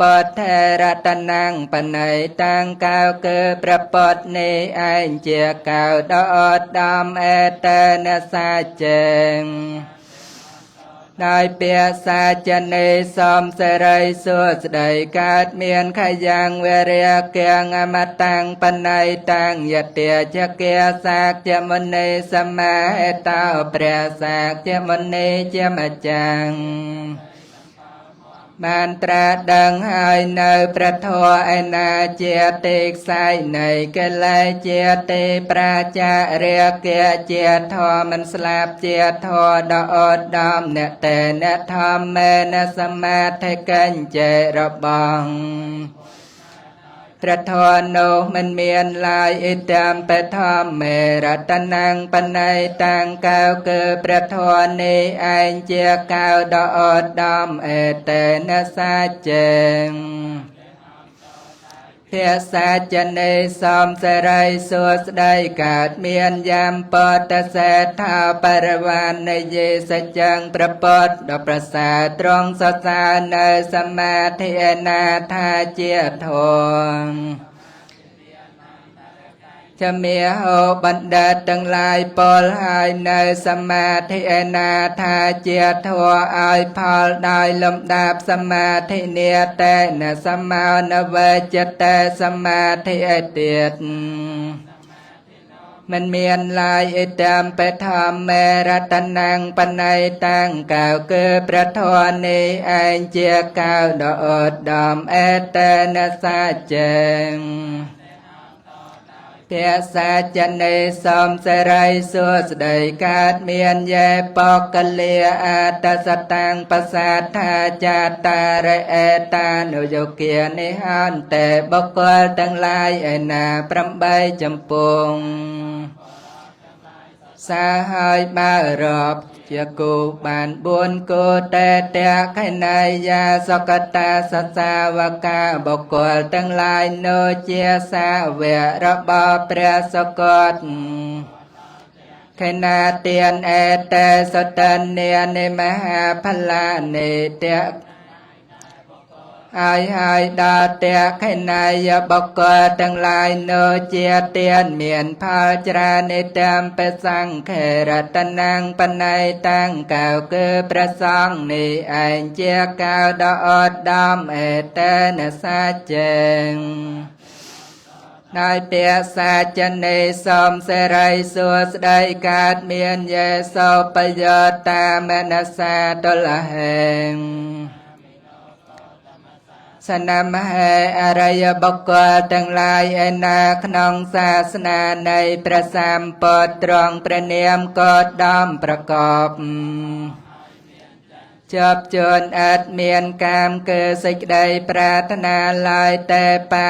ปอดเทระตนังปนัยตังกาวเกประปอดเนไอเจียกาวดอดดอมเอเตนสาเจงได้เปียสาจเนสอมเสรยสุดใดกาดเมียนขยังเวเรียเกียงอมตังปนัยตังยเตียจะเกียสากเจมเนสมาเอตาเปรียสากเจมเนเจมจังมันตราดังหายในประทอไอนาเจติกไซในกะลายเจติปราจาเรียเกียเจทอมันสลาบเจทอดอดดอมเนแต่เนทอมเมนสมาธิกันเจระบองตระทอนโนมันเมียนลายอิตามไปทอมเมรัตนังปนัยตังกาวเกประทอนในไอเจียกาวดอดดอมเอเตนสาเจงเพียสาจเนสอมเสรยสุดได้กาดเมียนยามปอตเสท้าปรวานในเยสจังประปดดประสาตรงสสาในสมาธินาธาเจียทองจะมีโหบันดาตั้งลายปอลหายในสมาธินาธาเจียทัวอายพอลได้ลำดับสมาธิเนียแต่นสมานเวจแต่สมาธิเตียดมันเมียนลายอิตามไปทำเมรัตนังปนัยตังกาวเกประทอนในไอเจียกาวดอดดอมเอเตนสาเจงเพียสาจเนสอมเสรยสุดใดกาดเมียนเยปอกเลียอาตสตังปสาทาจาตาเรเอตานุโยเกียนิหันแต่บกลตั้งลายไอนาพรำใบจำปงสาหายมารอบเจกูบานบุญกูแต่เตะไขนายาสกตาสัสาวกาบกลตั้งลายโนเจียสาเวระบาเปรสกตไขนาเตียนเอเตสตันเนียในมหาพลาเนเตะหายดาเตะไขนายบกตั้งลายโนเจียเตียนเมียนพาจราในเต็มไปสังเขรัตนังปนัยตังกาวเกประสองในไอเจียกาวดอดดอมเอเตนสาเจงนายเปียสาจเนสอมเสรยสุดได้กาดเมียนเยโสปโยตามนสาตละเหงสนามเหอารยบกตั้งลายเอนาขนองศาสนาในประสามปอดตรองประเนียมกอดดอมประกอบจบจนอัดเมียนกามเกิดสิกใดปรารถนาลายแต่ปา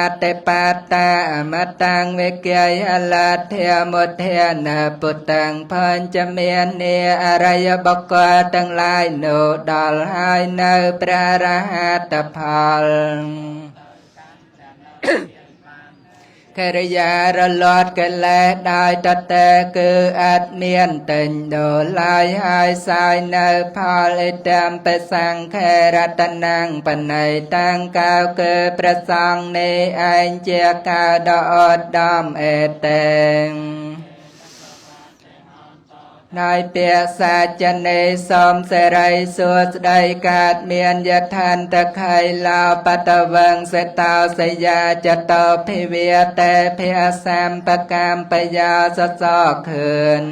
ตามาตังเวกยอลาเทียมดเทียนปุตตังพันจะเมียนเนอารยบกตั้งลายโนดอลหายเนพระราหัตพาลขรยาระลอดกันแลได้ตัดแต่คืออัดเมียนติงโดลายหายสายเนพาลเตมไปสังแครัตนังปนัยตังกาวเกิประสองในไอเจียกาดอดดอมเอเตงนายเปียสาจเนสอมเสรยสุดได้กาดเมียนยทันตะไคลาวปัตวังเสตาวสยาจตอพิเวียแต่เพียสามปกามปยาสสอเขิน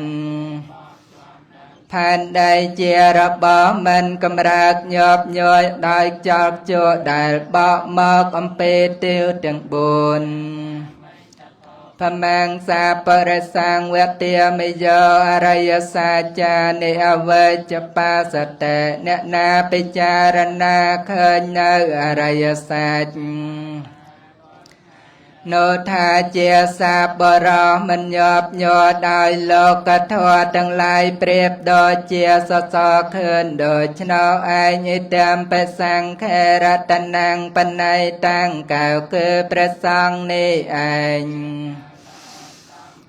ผ่านได้เจียระบอมันกำรักยอบย่อยได้จอบโจได้บอมอกอมเปติวจังบุญพมังสาปรสังเวเตียมิโยอารยสาจานิอเวจปาสเตเนนาปิจารณาเคยเนอารยสาจโนทาเจียสาบรอมันยอบยอได้โลกทวทั้งหลายเปรียบโดยเจียสสอเขินโดยชนเอาไอนิเตมไปสังแครัตนังปนัยตังกาวคือประสังนิไอ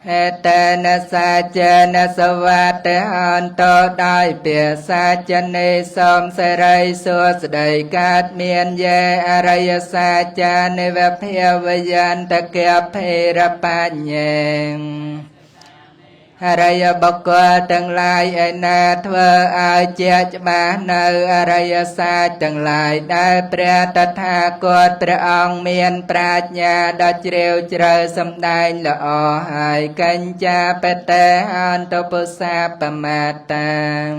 เหตนะสัจเจนะสวัสดิหันโตได้เปียสัจเนสมเสรัยสุสไดกาดเมียนเยอรยสัจจานิเวเพวยันตะเกียเพระปัญเยงอริยบุคคลทั้งหลายไอนาเธออาเจจมาในอริยสัจทั้งหลายได้พระตถาคตพระองค์มีปราชญาดเจริญเจริญสำได้ละอหายกัญจาเปเตหันตุปุสาปมาตัง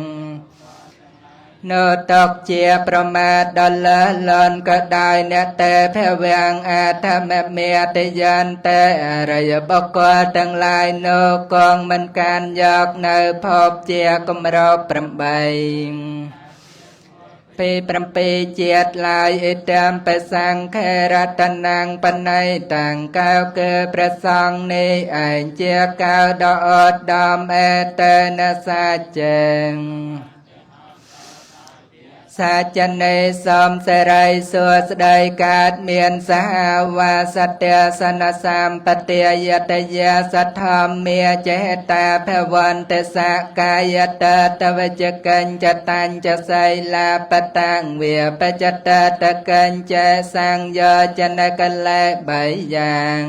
โนตกเจียประมาทดลลนก็ได้เนแต่แพเวียงอาธรรมเมียตยันแต่อริยบุคคลทั้งหลายโนกองมันการยอกในพบเจียกมรบประใบปีประปีเจียดลายอิตามไปสังเครัตนังปนัยต่างก้าวเกิดประสองนี้ไอเจียก้าวดอดดอมเอเตนะสัจเจงสัจเนสมเสรัยสุสไดกาดเมียนสหาวาสเตสนสามปเตียตยาสัทธรรมเมียเจตาภวันเตสกายตตวจกัญจตัญจะไสลาปตังเวียปจตตะกัญจสังโยจนกะเลใบยัง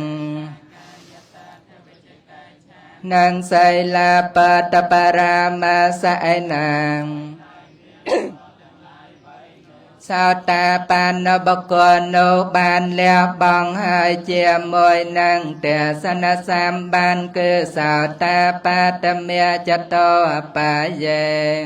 นางไสลาปตปรามาสะไอนางสาวตาปานนบกรโนบานแล้วบองหายเจียมวยนังแต่สนสามบานคือสาวตาปาตเมียจะโตปาเยง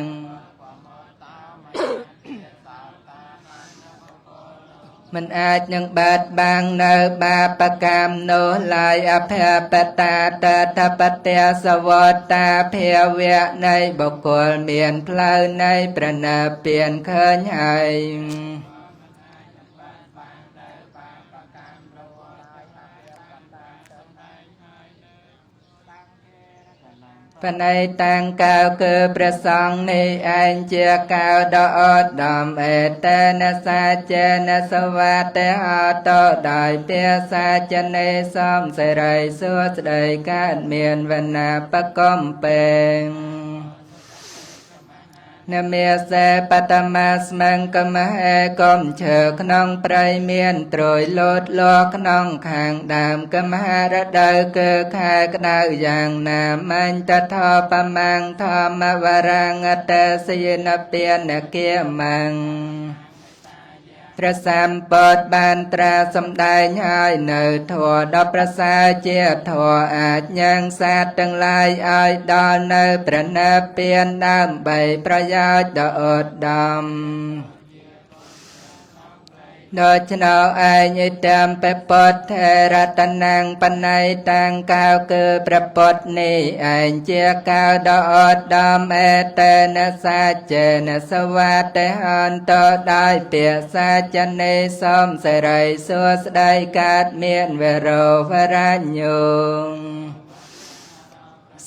มันอาจยังบาดบางเนบาปกรรมโนลายอภปตาตถปเตสวัตตาเพียเวในบุคคลเมียนเพลในประนาเปลี่ยนเคยให้ปนัยตังกาวคือประสองในอันเจียกาวดอดดอมเอเตนะสัจเจนะสวัสดิหาโตได้เปียสัจเนสมเสรัยสุสไดกาดเมียนวนาปะกอมเปงนเมียเสปตมาสมังกมะเอกมเชอขนองไพรเมียนโตรยโลดโลขนองขางดามกมหาระเดเกิดขากดาวอย่างนามันตะทอปมังทอมวรังอเตสยนเปียนเกียมังพระสามปดบานตราสำได้ให้เนอถั่วดอกประสาเจียถั่วอาจยังสัตว์ทั้งหลายอ้อยดอนเนอประนาเปียนน้ำใบประยาดอดดำโดยชนเอาไอยิตามไปปดเทระตนังปนัยตังกาวคือประปดนี้ไอเจียกาวดอดดำเอเตนะสัจเจนะสวัสดิหันโตได้เปียสัจเนสมเสรัยสุสไดกาดเมียนเวโรวรัญญู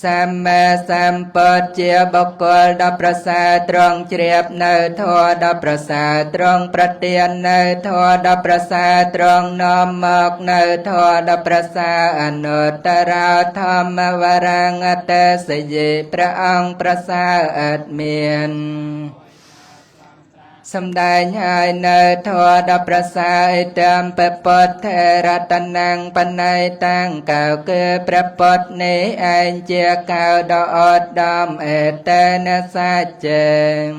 สัมมาสัมปทเจียบุคคลดประสาตรองเจียบเนทอดประสาตรองประเตียนเนทอดประสาตรองนอมมอกเนทอดประสาอนุตตราธรรมวรังอเตสยิพระองค์ประสาอัตเมียนสำได้ให้เนทอดประสาตามปปดเทระตนังปนัยตังกาวเกิดประปดนี้อันเจียกาวดอดดอมเอเตนะสัจเจง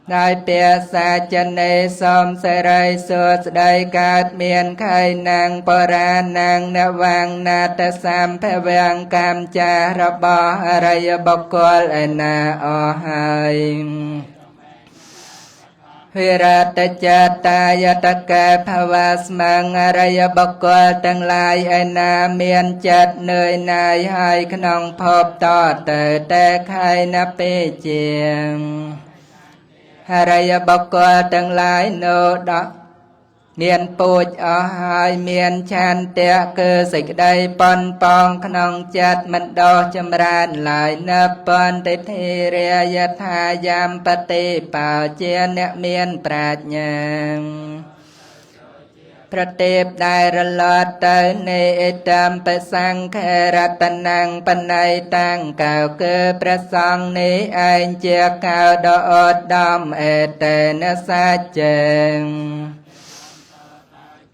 ได้เปียสัจเนสมเสรัยสุสไดกาดเมียนไข่นางปรานังนวังนาตสามพเวียงกามจารบออรยบุคคลอนาอหายวิรัตจตายตกะภวาสมังอรยบุคคลทั้งหลายไอนาเมียนจัดเนยนายให้ขนองพบต่อเตแต่ไข่นเปเจียงอรยบุคคลทั้งหลายโนดอกเมียนปูจอหายเมียนชันเตะคือสิกได้ปอนปองขนองจัดมันดอจำรานหลายนับปอนติเทเรียทายามปฏิป่าเจียนเมียนปราชญาป ប្រទេពដែលរលត់ទៅនៃតាមបសង្ខរតនាងបណៃតាំងកៅគឺព្រះសង្ឃនេះឯងជាកៅដ៏ឧត្តមអេតេនសាចេ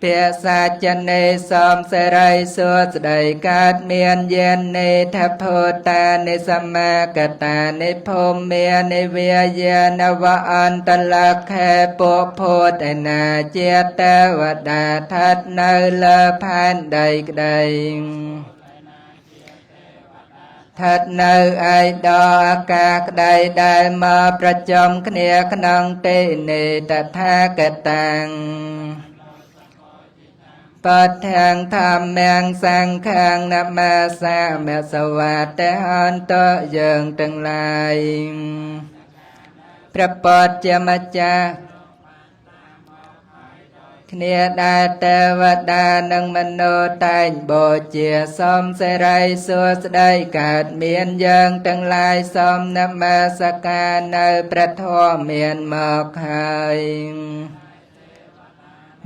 ពាក្យសាចនេសំសេរីសួស្តីកើតមានយាននេថភូតានិសម្មាកតានិភូមិនិវាយានវអន្តលខេពុភូតឯណាជាទេវតាឋិតនៅលើផែនដីក្តីឋិតនៅឯដល់អាកាសក្តីដែលមកប្រជុំគ្នាក្នុងទីនេះតថាគតាំងបធាងធម្មងសង្ឃាងនមសាមសវតហន្តយើងទាំងឡាយព្រះពុទ្ធជាម្ចាស់គ្នាដែលទេវតានិងមនុស្សតែងបូជាសូមសិរីសួស្តីកើតមានយើងទាំងឡាយសូមនមស្ការនៅព្រះធម៌មានមកហើយ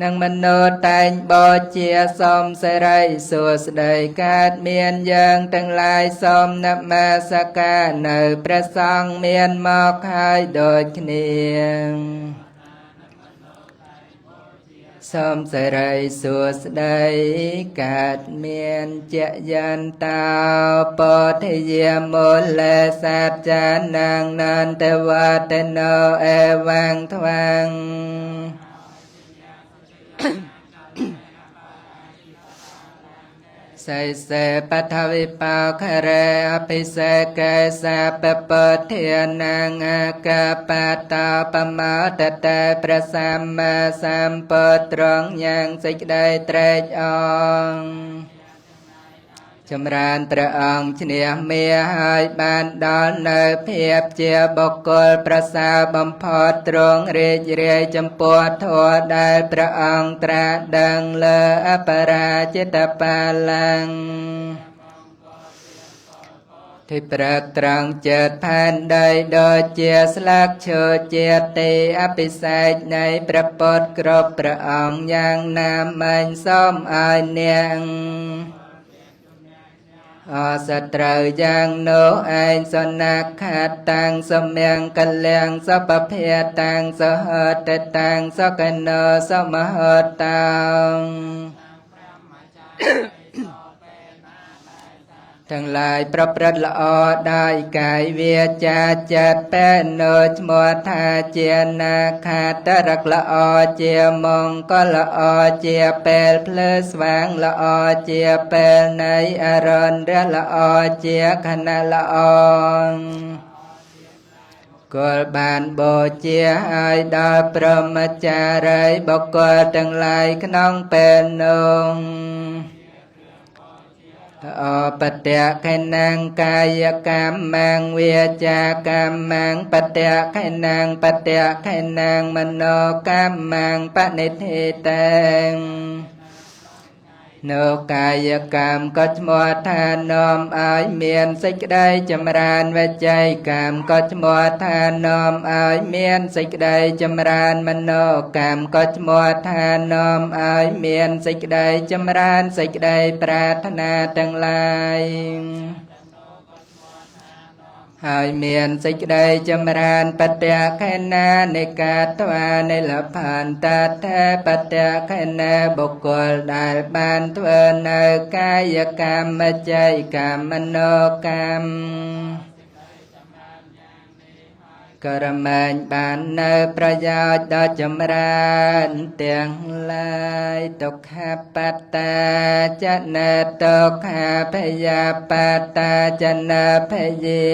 នឹងមនុស្សតែងបូជាសូមសិរីសួស្តីកើតមានយើងទាំងឡាយសូមនមស្ការនៅព្រះសង្ឃមានមកហើយដូចគ្នាសូមសិរីសួស្តីកើតមានជាយន្តោពោធិយាមូលេសច្ចានាងនន្តវតនោអេវាំងថ្វាំងសេសេបថវិបោខរេអភិសេកេសាពពធានាងអាកបតោបមោតតេព្រះសម្មាសម្ពុទ្ធទ្រង់យ៉ាងសេចក្តីត្រេកអរចម្រើនព្រះអង្គឈ្នះមារហើយបានដល់នៅភាពជាបុគ្គលប្រសើរបំផុតទ្រង់រីករាយចំពោះធម៌ដែលព្រះអង្គត្រាស់ដឹងលើអបរាជិតបាលាំងទីព្រឹកត្រង់ចិត្តផែនដីដូចជាស្លឹកឈើជាទីអភិសេកនៃព្រះពុទ្ធគ្រប់ព្រះអង្គយ៉ាងណាមិញសូមឲ្យនាងអសត្រូវយ៉ាងនោះឯងសនាខាតតាំងសមៀងកលៀងសពភាតាំងសហតតាំងសកណោសមហតតាំងទាំងឡាយប្រព្រឹត្តល្អដោយកាយវាចាចិត្តពេនោឈ្មោះថាជានាខាតរកល្អជាមង្គលល្អជាពេលភ្លើស្វាងល្អជាពេលនៃអរណរល្អជាខណៈល្អគលបានបូជាឲ្យដល់ព្រហ្មចារីបុគ្គលទាំងឡាយក្នុងពេលនោះអបតៈខេណាងកាយកម្មងវាចាកម្មងបតៈខេណាងបតៈខេណាងមโนកម្មងបនិធិតេនៅកាយកម្មក៏ឈ្មោះថានាំឲ្យមានសេចក្តីចម្រើនវចីកម្មក៏ឈ្មោះថានាំឲ្យមានសេចក្តីចម្រើនមโนកម្មក៏ឈ្មោះថានាំឲ្យមានសេចក្តីចម្រើនសេចក្តីប្រាថ្នាទាំងឡាយហើយមានសេចក្តីចម្រើនបត្យខេណានៃកាត្វានិលផន្តតេបត្យខេណាបុគ្គលដែលបានធ្វើនៅកាយកម្មចីកម្មមโนកម្មករមែងបាននៅប្រយោជន៍ដ៏ចម្រើនទាំងឡាយទុក្ខបត្តាចនេទុក្ខាភយាបត្តាចនេភយា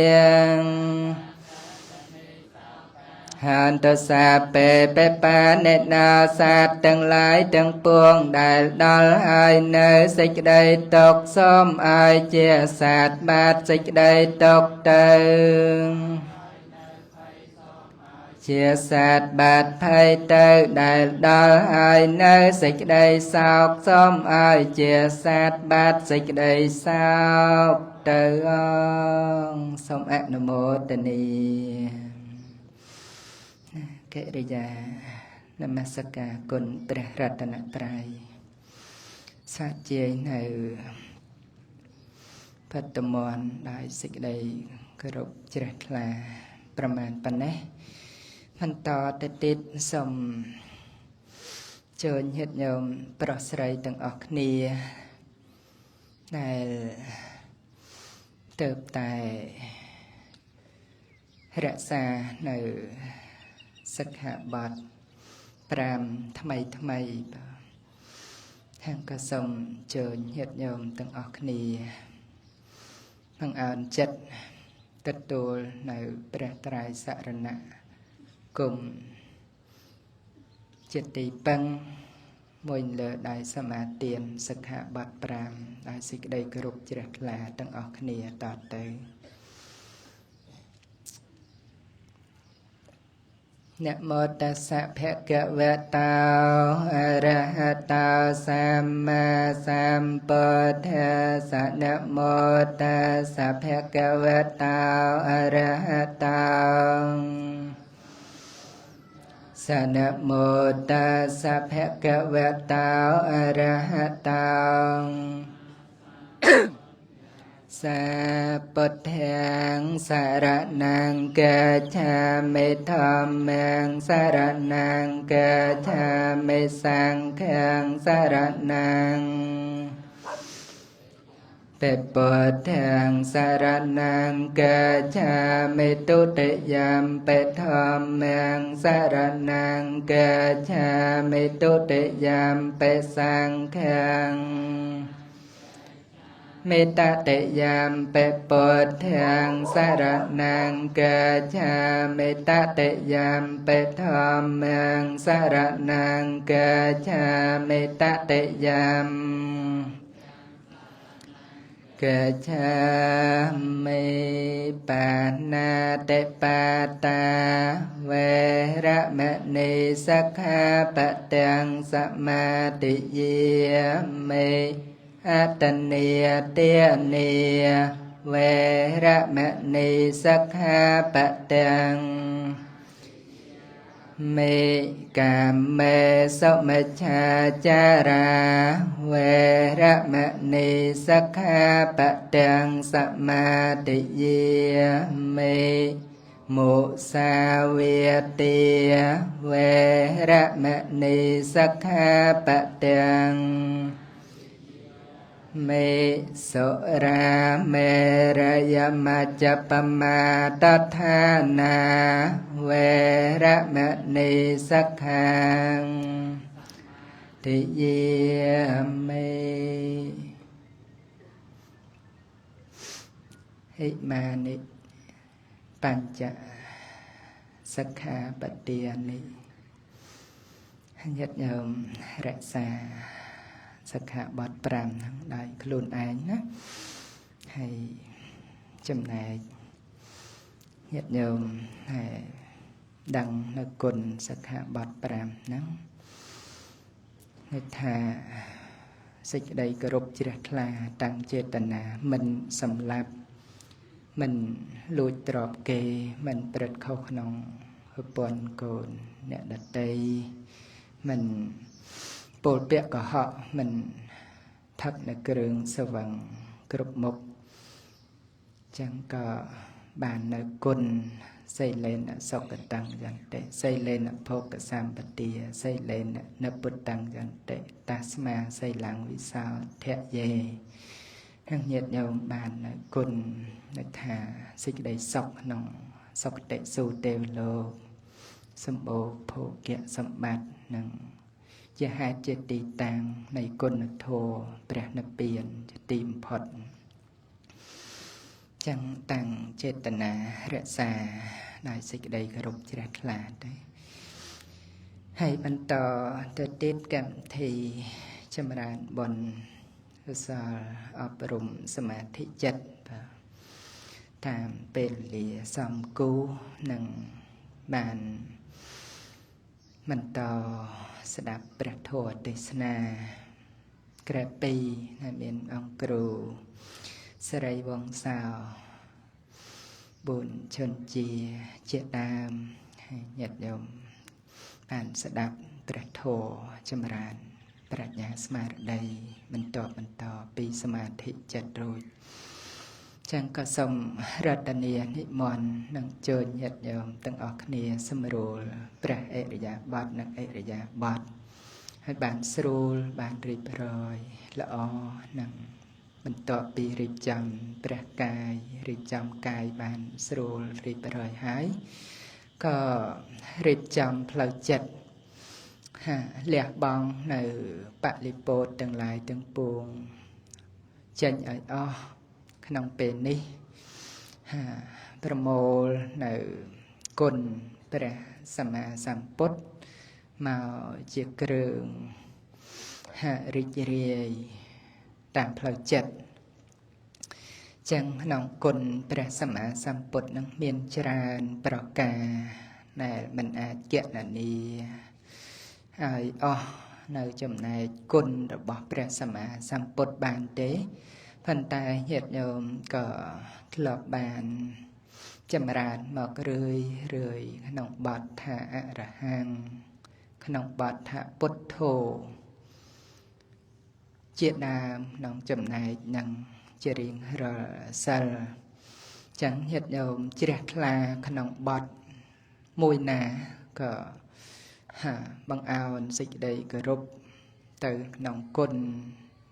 ហានតសាពេបេបានិណាសាទទាំងឡាយទាំងពួងដែលដល់ហើយនៅសេចក្តីទុក្ខសូមឲ្យជាសាទបាត់សេចក្តីទុក្ខទៅជាសាទបាត់ភ័យទៅដែលដល់ហើយនៅសេចក្តីសោកសូមឲ្យជាសាទបាត់សេចក្តីសោកទៅសូមអនុមោទនាកិរិយានមស្ការគុណព្រះរតនត្រ័យ សាជាយនៅបត្តមនដោយសេចក្តីគោរពជ្រះថ្លាប្រមាណប៉ុណ្ណេះបន្តទៅទៀតសូមចូលញាតិញោមប្រុសស្រីទាំងអស់គ្នាដែលទៅតែរក្សានៅសិក្ខាបទ5ថ្មីហើយក៏សូមចូលញាតិញោមទាំងអស់គ្នាបង្អើនចិត្តទទួលនៅព្រះត្រៃសរណគមចិត្តទីពឹងមួយលើដោយសមាទានសិក្ខាបទ5ដោយសេចក្តីគោរពជ្រះថ្លាទាំងអស់គ្នាតទៅนะโมตัสสะภะคะวะโตอะระหะโตสัมมาสัมพุทธัสสะนะโมตัสสะภะคะวะโตอะระหะโตสันะโมตัสสะภะคะวะโตอะระหะโตสัพพุทธังสรณังกัจฉามิธัมมังสรณังกัจฉามิสังฆังสรณังเป็ปพุทธังสรณังกัจฉามิตุติยัมปิธัมมังสรณังกัจฉามิตุติยัมปิสังฆังเมตตาเตยามเปปุถธังสรณังกัจฉามิตตาเตยามเปธัมมังสรณังกัจฉามิตตาเตยามกัจฉามิปานาติปาตาเวระมณีสักขาปะตังสมาธิเยมิอัตตเนียเตียเนียเวระมณีสักขาปะตังเมกามเมสมัชฌาจาราเวระมณีสักขาปะตังสมาธิเยมิมุสาวเตียเวระมณีสักขาปะตังเมสุราเมรยมัจจปมาตัฏฐานาเวระมณีสักขังติเยมิหิมานิปัญจสักขาปเตียนิញាតិញោមរក្សាសិក្ខាបទ5ហ្នឹងដោយខ្លួនឯងណាហើយចំណែកញាតិញោមហើយដឹងនៅគុណសិក្ខាបទ5ហ្នឹងគឺថាសេចក្តីគោរពជ្រះថ្លាតាំងចេតនាមិនសម្លាប់មិនលួចទ្រព្យគេមិនប្រព្រឹត្តខុសក្នុងប្រពន្ធកូនអ្នកដតីមិនពលពៈកុហកមិនថឹកនៅគ្រឿងសវឹងគ្រប់មុខចឹងក៏បាននៅគុណសីលេនសុគតੰយន្តិសីលេនភោគសម្បទាសីលេននពុត្តੰយន្តិតាស្មាសីលੰវិសោធយេទាំងញាតិញោមបាននៅគុណនៅថាសេចក្តីសុខក្នុងសុគតិសុទេវលោកសម្បូរភោគៈសម្បត្តិនិងជាហេតុជាទីតាំងនៃគុណធម៌ព្រះនិព្វានជាទីបំផុតចឹងតាំងចេតនារក្សាដោយសេចក្តីគោរពជ្រះថ្លាទៅហើយបន្តទៅទៀតកម្មវិធីចម្រើនបុណ្យកុសលអប់រំសមាធិចិត្តតាមពេលវេលាសំគូនឹងបានបន្តស្ដាប់ព្រះធម៌ទេសនាក្រែ2ដែលមានអង្គគ្រូសិរីវង្សោប៊ុនឈុនជាដើមញាតិញោមបានស្ដាប់ព្រះធម៌ចម្រើន ប្រាជ្ញាស្មារតីបន្តពីសមាធិចិត្តរួចចឹងក៏សូមរតនានិមន្តនឹងជើញញាតិញោមទាំងអស់គ្នាសម្រួលព្រះអរិយាបថនិងអរិយាបថហើយបានស្រួលបានរៀបរយល្អនឹងបន្ទាប់ពីរៀបចំព្រះកាយរៀបចំកាយបានស្រួលរៀបរយហើយក៏រៀបចំផ្លូវចិត្តលះបង់នៅបលិពោតទាំងឡាយទាំងពួងចេញឲ្យអស់ក្នុងពេលនេះប្រមូលនៅគុណព្រះសម្មាសម្ពុទ្ធមកជាគ្រឿងរីករាយតាមផ្លូវចិត្តចឹងក្នុងគុណព្រះសម្មាសម្ពុទ្ធនឹងមានច្រើនប្រការដែលមិនអាចគណនាឲ្យអស់នៅចំណែកគុណរបស់ព្រះសម្មាសម្ពុទ្ធបានទេប៉ុន្តែញាតិញោមក៏ធ្លាប់បានចម្រើនមករឿយក្នុងបទថាអរហង្គក្នុងបទថាពុទ្ធោជាដើមក្នុងចំណែកនឹងជារៀងរាល់សិលចឹងញាតិញោមជ្រះថ្លាក្នុងបទមួយណាក៏បង្អោនសេចក្តីគោរពទៅក្នុងគុណ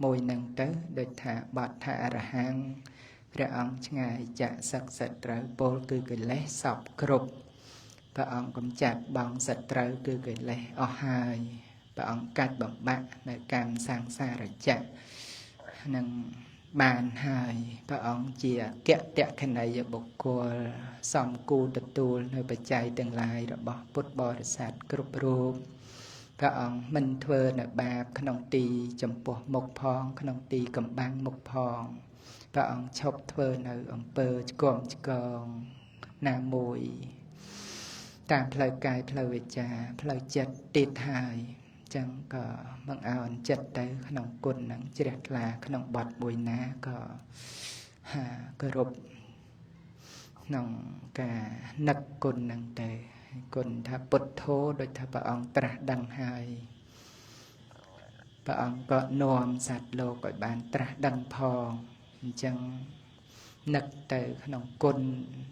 មួយនឹងទៅដូចថាបទថាអរហង្គព្រះអង្គឆ្ងាយចាក់សឹកសត្រូវពលគឺកិលេសសពគ្រប់ព្រះអង្គកំចាត់បងសត្រូវគឺកិលេសអស់ហើយព្រះអង្គកាច់បំបាក់នៅកម្មសង្សារចក្រនឹងបានហើយព្រះអង្គជាកតក្ខណីយបុគ្គលសំគូទទួលនៅបច្ច័យទាំងឡាយរបស់ពុទ្ធបរិស័ទគ្រប់រូបព្រះអង្គមិនធ្វើនៅបាបក្នុងទីចំពោះមុខផងក្នុងទីកំបាំងមុខផងព្រះអង្គឈប់ធ្វើនៅអំពើឆ្គំឆ្គងណាមួយតាមផ្លូវកាយផ្លូវវាចាផ្លូវចិត្តទៀតហើយចឹងក៏បង្អោនចិត្តទៅក្នុងគុណនឹងជ្រះថ្លាក្នុងបទមួយណាក៏គោរពក្នុងការនឹកគុណនឹងទៅគុណថាពុទ្ធោដូចថាព្រះអង្គត្រាស់ដឹងហើយព្រះអង្គក៏នាំសត្វលោកឲ្យបានត្រាស់ដឹងផងអញ្ចឹងនឹកទៅក្នុងគុណ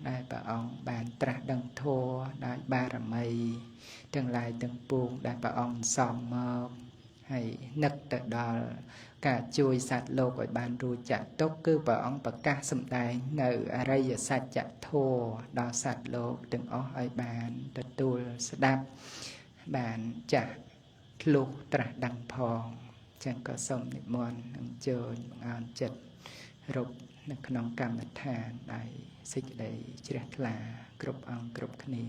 ដែលព្រះអង្គបានត្រាស់ដឹងធម៌ដោយបារមីទាំងឡាយទាំងពួងដែលព្រះអង្គសំមកហើយនឹកទៅដល់ការជួយសត្វលោកឲ្យបានរួចចាក់ទុក្ខគឺព្រះអង្គប្រកាសសម្ដែងនៅអរិយសច្ចធម៌ដល់សត្វលោកទាំងអស់ឲ្យបានទទួលស្ដាប់បានចាស់ធ្លុះត្រាស់ដឹងផងចឹងក៏សូមនិមន្តអញ្ជើញបង្អោនចិត្តរົບនៅក្នុងកម្មដ្ឋានដោយសេចក្តីជ្រះថ្លាគ្រប់អង្គគ្រប់គ្នា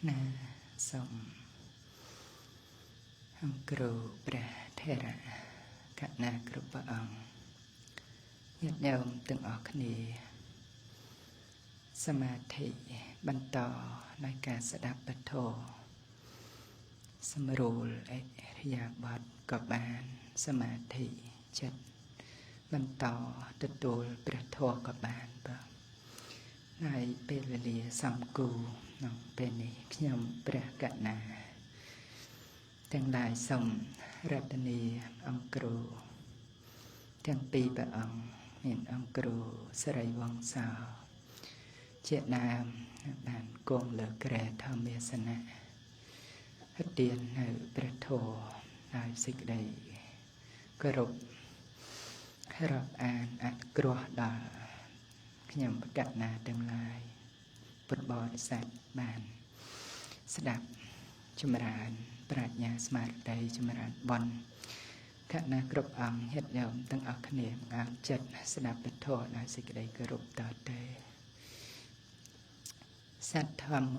ណាសូមអង្គគ្រូព្រះថេរៈកណាគ្រប់ព្រះអង្គញាតិញោមទាំងអស់គ្នាសមាធិបន្តនៃការស្ដាប់ពធសម្រួលអិរិយាបថក៏បានសមាធិចិត្តបន្តទទួលព្រះធម៌ក៏បានបាទហើយពេលវេលាសំគូក្នុងពេលនេះខ្ញុំព្រះកណាទាំងឡាយសូមរតនាអង្គគ្រូទាំងពីរព្រះអង្គមានអង្គគ្រូសិរីវង្សោជាដើមបានគង់លើក្រែធម្មាសនៈហិតទៀននៅព្រះធម៌ហើយសេចក្តីគោរពរាប់អានអនុគ្រោះដល់ខ្ញុំកណាទាំងឡាយពុទ្ធបរិស័ទបានស្ដាប់ចម្រើនប្រាជ្ញាស្មារតីចម្រើនបុណ្យកណាគ្រប់អង្គញាតិញោមទាំងអស់គ្នាអានចិត្តស្ដាប់ពធដោយសេចក្តីគោរពតទៅសត្វធម្ម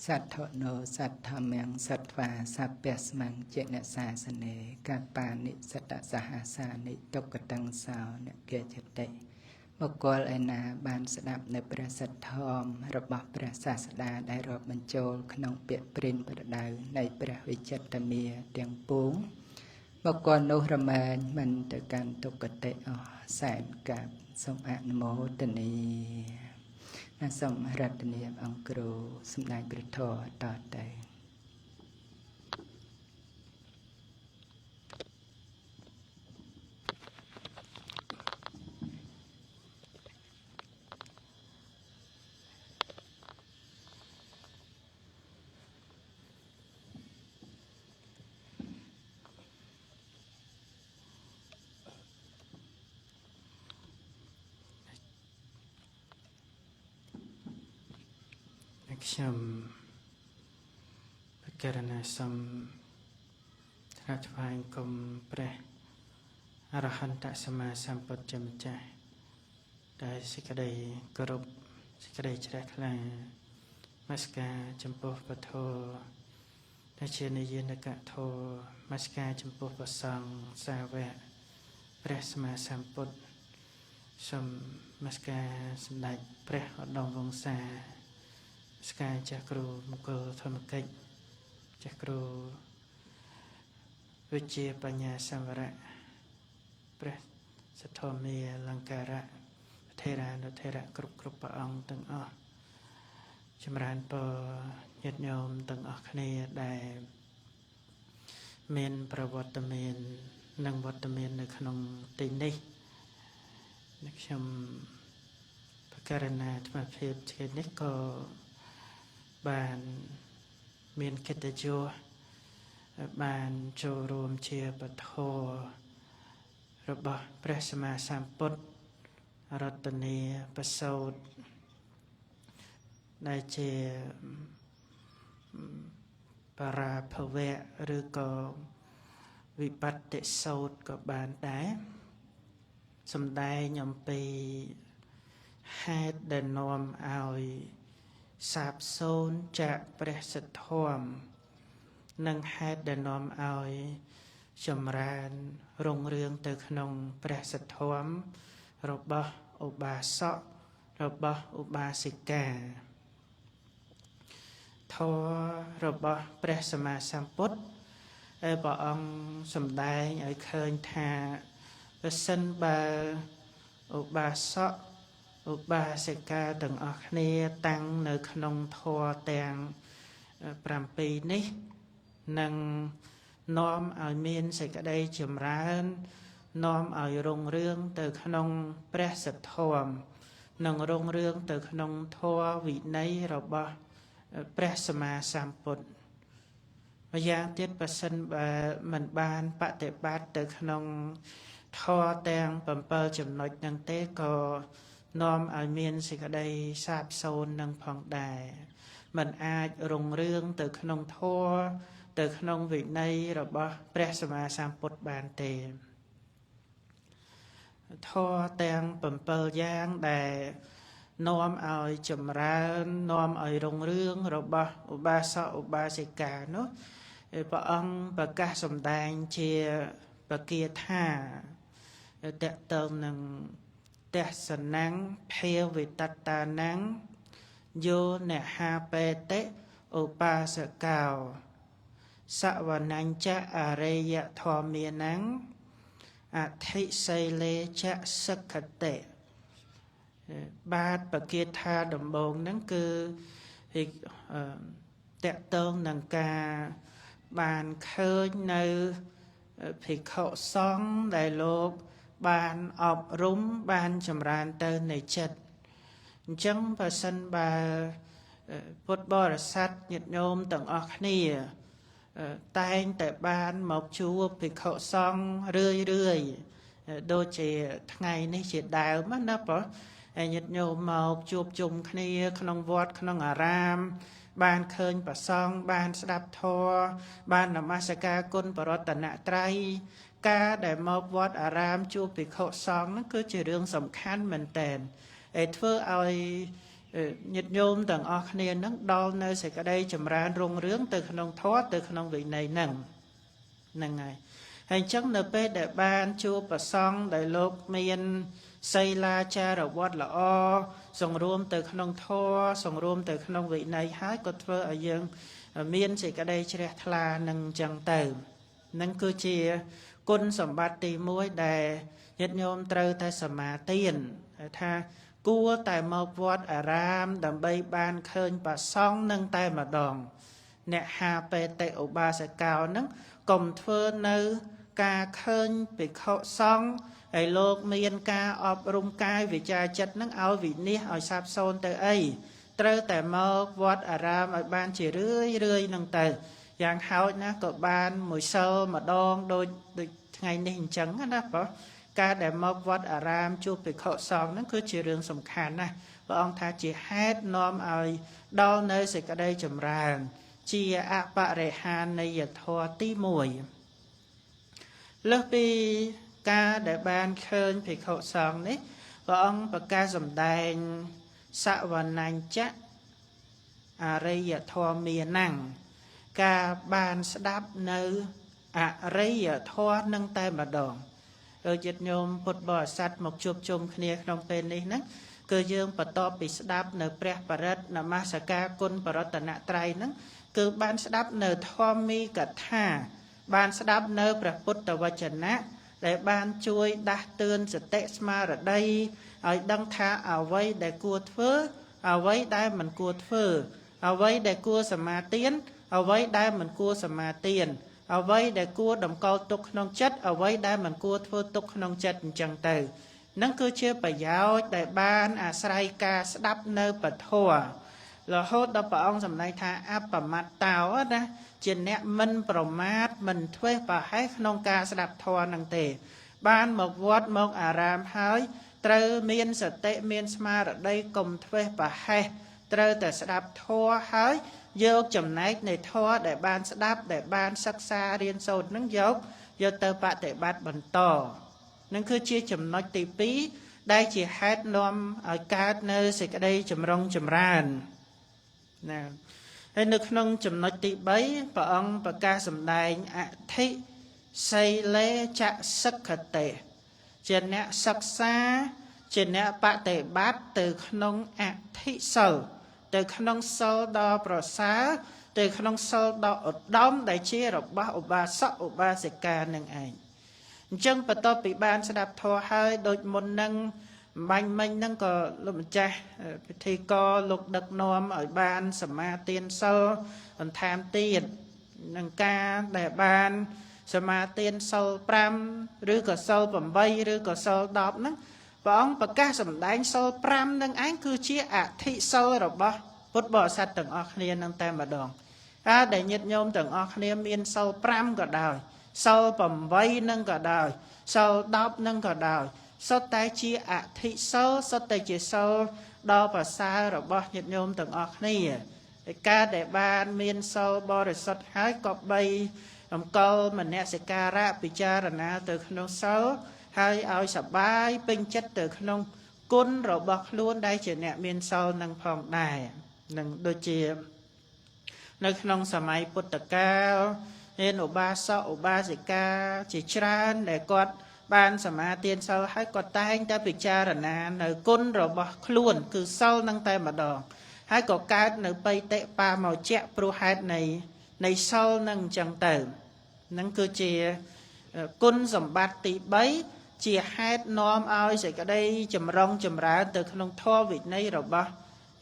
សត្វធនោ សត្វធម្មងសត្វវាសព្យស្មង្ចេនសាសនេកបានិសតសហសានិទុក្កតੰសោអ្នកកេចតិបុគ្គលឯណាបានស្ដាប់នៅព្រះសទ្ធធម៌របស់ព្រះសាស្តាដែលរាប់បញ្ចូលក្នុងពាក្យព្រិនប្រដៅនៃព្រះវិចិត្រមាទាំងពួងបុគ្គលនោះរមែងមិនទៅកាន់ទុក្ខតិអស់សែនកាប់សូមអនុមោទនាសូមរតនាអង្គគ្រូសម្ដែងព្រះធម៌តទៅខ្ញុំពិចារណាសូមថ្វាយថ្វាយគុំព្រះអរហន្តសម្មាសម្ពុទ្ធជាម្ចាស់ដែលសេចក្តីគោរពសេចក្តីជ្រះថ្លានមស្ការចំពោះពធដែលជានិយានកធម៌មស្ការចំពោះព្រះសង្ឃសាវកព្រះសម្មាសម្ពុទ្ធសូមមស្ការសម្ដេចព្រះឧត្តមវង្សាស្ការចាស់គ្រូមង្គលធម្មកិច្ចចាស់គ្រូវិជ្ជាបញ្ញាសម្វរៈព្រះសទ្ធមេអលង្ការៈថេរានុថេរៈគ្រប់ព្រះអង្គទាំងអស់ចម្រើនពរញាតិញោមទាំងអស់គ្នាដែលមានប្រវត្តិមាននិងវត្តមាននៅក្នុងទីនេះខ្ញុំបករណាអាត្មាភាពជានេះក៏បានមានកិត្តិយសបានចូលរួមជាពធរបស់ព្រះសម្មាសម្ពុទ្ធរតនាប្រសូតដែលជាបរាភវៈឬក៏វិបត្តិសូតក៏បានដែរសម្ដែងអំពីហេតុដែលនាំឲ្យសាបសូន្យចាកព្រះសទ្ធធម៌និងហេតុដែលនាំឲ្យចម្រើនរុងរឿងទៅក្នុងព្រះសទ្ធធម៌របស់ឧបាសករបស់ឧបាសិកាធម៌របស់ព្រះសម្មាសម្ពុទ្ធព្រះអង្គសម្ដែងឲ្យឃើញថាប្រសិនបើឧបាសកឧបាសិកាទាំងអស់គ្នាតាំងនៅក្នុងធម៌ទាំង7នេះនឹងនាំឲ្យមានសេចក្តីចម្រើននាំឲ្យរុងរឿងទៅក្នុងព្រះសទ្ធធម៌និងរុងរឿងទៅក្នុងធម៌វិន័យរបស់ព្រះសម្មាសម្ពុទ្ធម្យ៉ាងទៀតបើសិនបើមិនបានបដិបត្តិទៅក្នុងធម៌ទាំង7ចំណុចហ្នឹងទេក៏នាំឲ្យមានសេចក្តីសាបសូន្យនឹងផងដែរមិនអាចរុងរឿងទៅក្នុងធម៌ទៅក្នុងវិន័យរបស់ព្រះសម្មាសម្ពុទ្ធបានទេធម៌ទាំង7យ៉ាងដែល នាំឲ្យចម្រើននាំឲ្យរុងរឿងរបស់ឧបាសកឧបាសិកានោះព្រះអង្គប្រកាសសម្ដែងជាបគាថាតកតងនឹងទេសនំភាវិតតានំយោនហាបេតិឧបាសកោសវនញ្ចអរិយធម្មានំអធិសីលេចសិក្ខតិបាទបគាថាដំបូងហ្នឹងគឺតកតងនឹងការបានឃើញនៅភិក្ខុសង្ឃដែលលោកបានអប់រំបានចម្រើនទៅនៃចិត្តអញ្ចឹងបើសិនបើពុទ្ធបរិស័ទញាតិញោមទាំងអស់គ្នាតែងតែបានមកជួបភិក្ខុសង្ឃរឿយដូចជាថ្ងៃនេះជាដើមណាព្រោះញាតិញោមមកជួបជុំគ្នាក្នុងវត្តក្នុងអារាមបានឃើញព្រះសង្ឃបានស្ដាប់ធម៌បាននមស្ការគុណបរតនត្រ័យការដែលមកវត្តអារាមជួបភិក្ខុសង្ឃហ្នឹងគឺជារឿងសំខាន់មែនតើធ្វើឲ្យញាតិញោមទាំងអស់គ្នានឹងដល់នៅសេចក្តីចម្រើនរុងរឿងទៅក្នុងធម៌ទៅក្នុងវិន័យហ្នឹងហើយអញ្ចឹងនៅពេលដែលបានជួបព្រះសង្ឃដែលលោកមានសីលាចារវត្តល្អសង្រួមទៅក្នុងធម៌សង្រួមទៅក្នុងវិន័យហើយក៏ធ្វើឲ្យយើងមានសេចក្តីជ្រះថ្លានឹងអញ្ចឹងទៅនឹងគឺជាគុណសម្បត្តិទី1ដែលញាតិញោមត្រូវតែសមាទានថាគួរតែមកវត្តអារាមដើម្បីបានឃើញព្រះសង្ឃនឹងតែម្ដងអ្នកហាបេតិឧបាសិកោនឹងកុំធ្វើនៅការឃើញភិក្ខុសង្ឃហើយលោកមានការអប់រំកាយវិចារចិត្តនឹងឲ្យវិនិច្ឆ័យឲ្យសាបសូន្យទៅអីត្រូវតែមកវត្តអារាមឲ្យបានជារឿយនឹងទៅយ៉ាងហោចណាស់ក៏បានមួយសិលម្ដងដូចថ្ងៃនេះអញ្ចឹងណាបងការដែលមកវត្តអារាមជួបភិក្ខុសង្ឃហ្នឹងគឺជារឿងសំខាន់ណាស់ព្រះអង្គថាជាហេតុនាំឲ្យដល់នៅសេចក្តីចម្រើនជាអបរិហានីយធម៌ទី1លើសពីការដែលបានឃើញភិក្ខុសង្ឃនេះព្រះអង្គប្រកាសសម្ដែងសវនញ្ចអរិយធម្មានំការបានស្ដាប់នៅអរិយធម៌នឹងតែម្ដងដោយចិត្តញោមពុទ្ធបរិស័ទមកជួបជុំគ្នាក្នុងពេលនេះហ្នឹងគឺយើងបន្ទាប់ពីស្ដាប់នៅព្រះបរិត្តនមស្ការគុណបរតនត្រ័យហ្នឹងគឺបានស្ដាប់នៅធម្មីកថាបានស្ដាប់នៅព្រះពុទ្ធវចនៈដែលបានជួយដាស់តឿនសតិស្មារតីឲ្យដឹងថាអ្វីដែលគួរធ្វើអ្វីដែលមិនគួរធ្វើអ្វីដែលគួរសមាទានអ្វីដែលមិនគួរសមាទានអ្វីដែលគួរតម្កល់ទុកក្នុងចិត្តអ្វីដែលមិនគួរធ្វើទុកក្នុងចិត្តអញ្ចឹងទៅនឹងគឺជាប្រយោជន៍ដែលបានអាស្រ័យការស្ដាប់នៅពធរហូតដល់ព្រះអង្គសម្ដែងថាអបមត្តតោណាជាអ្នកមិនប្រមាទមិនធ្វេសប្រហែសក្នុងការស្ដាប់ធម៌នឹងទេបានមកវត្តមកអារាមហើយត្រូវមានសតិមានស្មារតីកុំធ្វេសប្រហែសត្រូវតែស្ដាប់ធម៌ហើយយកចំណែកនៃធម៌ដែលបានស្ដាប់ដែលបានសិក្សារៀនសូត្រនឹងយកទៅបប្រតិបត្តិបន្តនឹងគឺជាចំណុចទី2ដែលជាហេតុនាំឲ្យកើតនៅសេចក្តីចម្រុងចម្រើនណាហើយនៅក្នុងចំណុចទី3ព្រះអង្គប្រកាសសម្ដែងអធិសីលេចសិក្ខតិជាអ្នកសិក្សាជាអ្នកបប្រតិបត្តិទៅក្នុងអធិសិលទៅក្នុងសិលដ៏ប្រសើរទៅក្នុងសិលដ៏ឧត្តមដែលជារបស់ឧបាសកឧបាសិកានឹងឯងអញ្ចឹងបន្ទាប់ពីបានស្ដាប់ធម៌ហើយដូចមុននឹងបាញ់មិញហ្នឹងក៏លោកម្ចាស់ពិធីករលោកដឹកនាំឲ្យបានសមាទានសិលបន្ថែមទៀតនឹងការដែលបានសមាទានសិល5ឬក៏សិល8ឬក៏សិល10ហ្នឹងព្រះអង្គប្រកាសសម្ដែងសិល5នឹងឯងគឺជាអធិសិលរបស់ពុទ្ធបរិស័ទទាំងអស់គ្នានឹងតែម្ដងដែលញាតិញោមទាំងអស់គ្នាមានសិល5ក៏ដោយសិល8នឹងក៏ដោយសិល10នឹងក៏ដោយសុទ្ធតែជាអធិសិលសុទ្ធតែជាសិលដ៏ប្រសើររបស់ញាតិញោមទាំងអស់គ្នាឯការដែលបានមានសិលបរិសុទ្ធហើយក៏បីអង្គលមនសិការៈពិចារណាទៅក្នុងសិលហើយឲ្យសបាយពេញចិត្តទៅក្នុង គុណរបស់ខ្លួនដែលជាអ្នកមានសិលនឹងផងដែរនឹងដូចជានៅក្នុងសម័យពុទ្ធកាលមានឧបាសកឧបាសិកាជាច្រើនដែលគាត់បានសមាទានសិលហើយគាត់តែងតែពិចារណានៅគុណរបស់ខ្លួនគឺសិលនឹងតែម្ដងហើយក៏កើតនៅបៃតិបាមោជៈព្រោះហេតុនៃសិលនឹងអញ្ចឹងទៅនឹងគឺជាគុណសម្បត្តិទី3ជាហេតុនាំឲ្យសេចក្តីចម្រុងចម្រើនទៅក្នុងធម៌វិន័យរបស់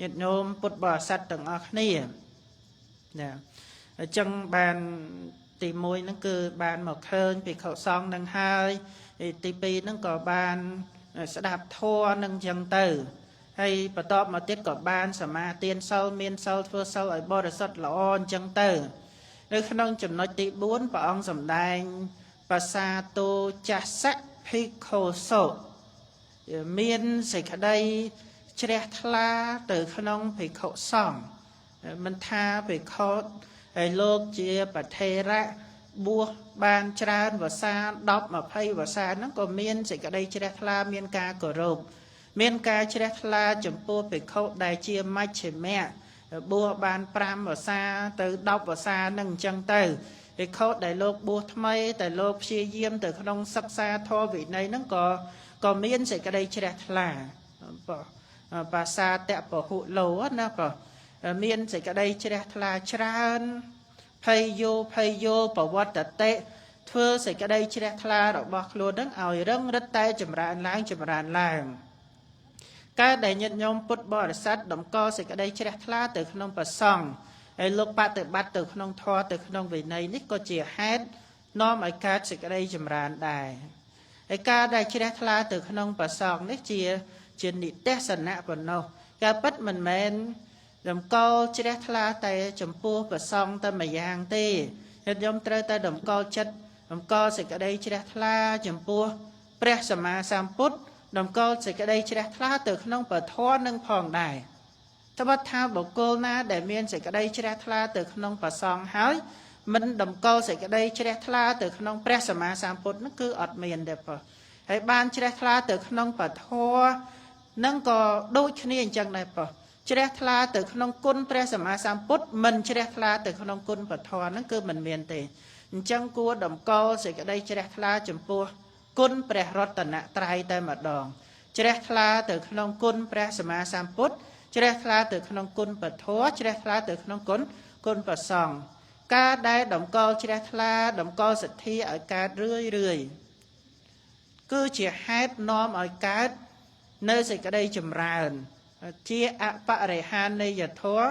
ញាតិញោមពុទ្ធបរិស័ទទាំងអស់គ្នាណាអញ្ចឹងបានទី1ហ្នឹងគឺបានមកឃើញភិក្ខុសង្ឃនឹងហើយទី2ហ្នឹងក៏បានស្ដាប់ធម៌នឹងអញ្ចឹងទៅហើយបន្ទាប់មកទៀតក៏បានសមាទានសិលមានសិលធ្វើសិលឲ្យបរិសុទ្ធល្អអញ្ចឹងទៅនៅក្នុងចំណុចទី4ព្រះអង្គសម្ដែងបសាទោចាសៈភិក្ខុសោមានសេចក្តីជ្រះថ្លាទៅក្នុងភិក្ខុសង្ឃមិនថាភិក្ខុហើយលោកជាបថេរៈបួសបានច្រើនវស្សា10 20វស្សាហ្នឹងក៏មានសេចក្តីជ្រះថ្លាមានការគោរពមានការជ្រះថ្លាចំពោះភិក្ខុដែលជាមជ្ឈិមៈបួសបាន5វស្សាទៅ10វស្សាហ្នឹងអញ្ចឹងទៅភិក្ខុដែលលោកបួសថ្មីតែលោកព្យាយាមទៅក្នុងសិក្សាធម៌វិន័យហ្នឹងក៏មានសេចក្តីជ្រះថ្លាបាសាតពហុលោណាមានសេចក្តីជ្រះថ្លាច្រើនភ័យយោបវត្តតិធ្វើសេចក្តីជ្រះថ្លារបស់ខ្លួននឹងឲ្យរឹងរិតតែចម្រើនឡើងកើតដែលញាតិញោមពុទ្ធបរិស័ទតម្កល់សេចក្តីជ្រះថ្លាទៅក្នុងព្រះសង្ឃហើយលោកបប្រតិបត្តិទៅក្នុងធម៌ទៅក្នុងវិន័យនេះក៏ជាហេតុនាំឲ្យកើតសេចក្តីចម្រើនដែរហើយការដែលជ្រះថ្លាទៅក្នុងព្រះសង្ឃនេះជានិទេសនៈប៉ុណ្ណោះការពិតមិនមែនតម្កល់ជ្រះថ្លាតែចំពោះព្រះសង្ឃតែម្យ៉ាងទេញាតិញោមត្រូវតែតម្កល់ចិត្តតម្កល់សេចក្តីជ្រះថ្លាចំពោះព្រះសម្មាសម្ពុទ្ធតម្កល់សេចក្តីជ្រះថ្លាទៅក្នុងពធនឹងផងដែរត្បិតថាបុគ្គលណាដែលមានសេចក្តីជ្រះថ្លាទៅក្នុងព្រះសង្ឃហើយមិនតម្កល់សេចក្តីជ្រះថ្លាទៅក្នុងព្រះសម្មាសម្ពុទ្ធនោះគឺអត់មានទេប៉ុហើយបានជ្រះថ្លាទៅក្នុងពធនឹងក៏ដូចគ្នាអញ្ចឹងដែរប៉ុជ្រះថ្លាទៅក្នុងគុណព្រះសម្មាសម្ពុទ្ធមិនជ្រះថ្លាទៅក្នុងគុណពធហ្នឹងគឺមិនមានទេអញ្ចឹងគួរតម្កល់សេចក្តីជ្រះថ្លាចំពោះគុណព្រះរតនត្រ័យតែម្ដងជ្រះថ្លាទៅក្នុងគុណព្រះសម្មាសម្ពុទ្ធជ្រះថ្លាទៅក្នុងគុណពធជ្រះថ្លាទៅក្នុងគុណព្រះសង្ឃការដែលតម្កល់ជ្រះថ្លាតម្កល់សទ្ធាឲ្យកើតរឿយគឺជាហេតុនាំឲ្យកើតនៅសេចក្តីចម្រើនជាអបរិហានីយធម៌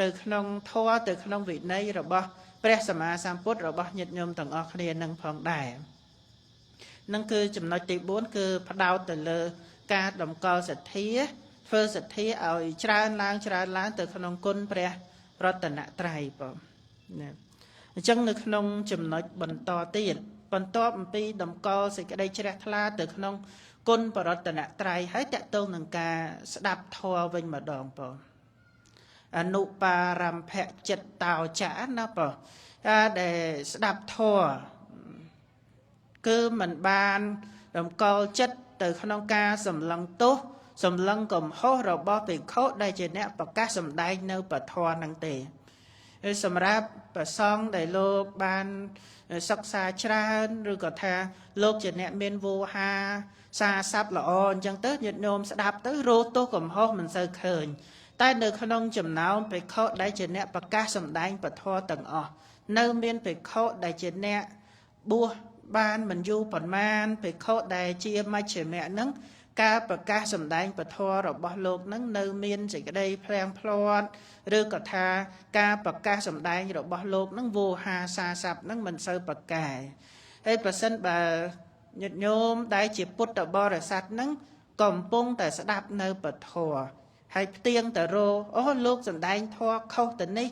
ទៅក្នុងធម៌ទៅក្នុងវិន័យរបស់ព្រះសម្មាសម្ពុទ្ធរបស់ញាតិញោមទាំងអស់គ្នានឹងផងដែរនឹងគឺចំណុចទី4គឺផ្ដោតទៅលើការតម្កល់សទ្ធាធ្វើសទ្ធាឲ្យច្រើនឡើងទៅក្នុងគុណព្រះរតនត្រ័យបងណាអញ្ចឹងនៅក្នុងចំណុចបន្តទៀតបន្ទាប់អំពីតម្កល់សេចក្តីជ្រះថ្លាទៅក្នុងគុណបរតនត្រ័យហើយតកតងនឹងការស្ដាប់ធម៌វិញម្ដងបងអនុបារម្ភចិត្តតោចាណាបងការដែលស្ដាប់ធម៌គឺមិនបានតម្កល់ចិត្តទៅក្នុងការសម្លឹងទោសសម្លឹងកំហុសរបស់ភិក្ខុដែលជាអ្នកប្រកាសសម្ដែងនៅពធហ្នឹងទេសម្រាប់ព្រះសង្ឃដែលលោកបានសិក្សាច្រើនឬក៏ថាលោកជាអ្នកមានវោហាសារស័ព្ទល្អអញ្ចឹងទៅញាតិញោមស្ដាប់ទៅរោទោសកំហុសមិនសូវឃើញតែនៅក្នុងចំណោមភិក្ខុដែលជាអ្នកប្រកាសសម្ដែងពធទាំងអស់នៅមានភិក្ខុដែលជាអ្នកបួសបានមិនយូរប៉ុន្មានភិក្ខុដែលជាមជ្ឈិមៈហ្នឹងការប្រកាសសម្ដែងពធរបស់លោកហ្នឹងនៅមានសេចក្តីភ្លៀងភ្លាត់ឬក៏ថាការប្រកាសសម្ដែងរបស់លោកហ្នឹងវោហាសារស័ព្ទហ្នឹងមិនសូវប្រកែហើយប្រសិនបើញាតិញោមដែលជាពុទ្ធបរិស័ទហ្នឹងកំពុងតែស្ដាប់នៅពធហើយផ្ទៀងទៅរោអូលោកសម្ដែងធម៌ខុសទៅនេះ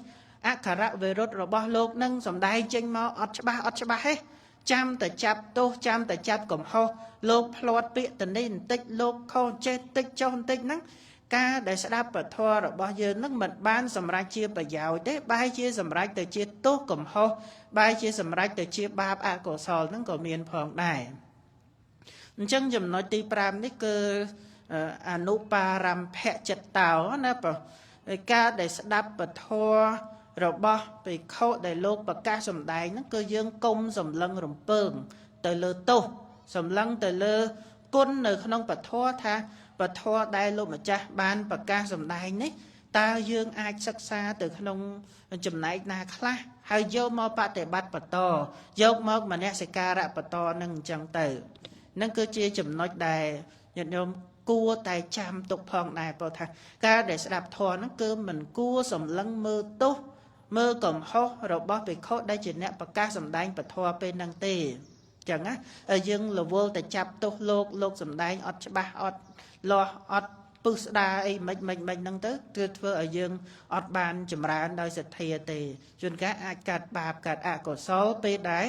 អក្ខរវិរុទ្ធរបស់លោកហ្នឹងសម្ដែងចេញមកអត់ច្បាស់ទេចាំតែចាប់ទោសចាំតែចាប់កំហុសលោកផ្លាត់ពាក្យទៅនេះបន្តិចលោកខុសចេះតិចចុះបន្តិចហ្នឹងការដែលស្ដាប់ពធរបស់យើងហ្នឹងមិនបានសម្រេចជាប្រយោជន៍ទេបែរជាសម្រេចទៅជាទោសកំហុសបែរជាសម្រេចទៅជាបាបអកុសលហ្នឹងក៏មានផងដែរអញ្ចឹងចំណុចទី5នេះគឺ អនុបារម្ភចិត្តតោណាបងហើយការដែលស្ដាប់ពធរបស់ភិក្ខុដែលលោកប្រកាសសម្ដែងហ្នឹងគឺយើងគុំសម្លឹងរំពើងទៅលើទោសសម្លឹងទៅលើគុណនៅក្នុងពធថាពធដែលលោកម្ចាស់បានប្រកាសសម្ដែងនេះតើយើងអាចសិក្សាទៅក្នុងចំណែកណាខ្លះហើយយកមកបប្រតិបត្តិបន្តយកមកមនសិការៈបន្តនឹងអញ្ចឹងទៅនឹងគឺជាចំណុចដែលញាតិញោមគួរតែចាំទុកផងដែរព្រោះថាការដែលស្ដាប់ធម៌ហ្នឹងគឺមិនគួរសម្លឹងមើលទោសមើលកំហុសរបស់ភិក្ខុដែលជាអ្នកប្រកាសសម្ដែងពធពេលហ្នឹងទេចឹងណាយើងរវល់តែចាប់ទោសលោកសម្ដែងអត់ច្បាស់អត់លាស់អត់ពឹសស្ដារអីមិនហ្នឹងទៅគឺធ្វើឲ្យយើងអត់បានចម្រើនដោយសទ្ធាទេជួនកាលអាចកាត់បាបកាត់អកុសលពេលដែល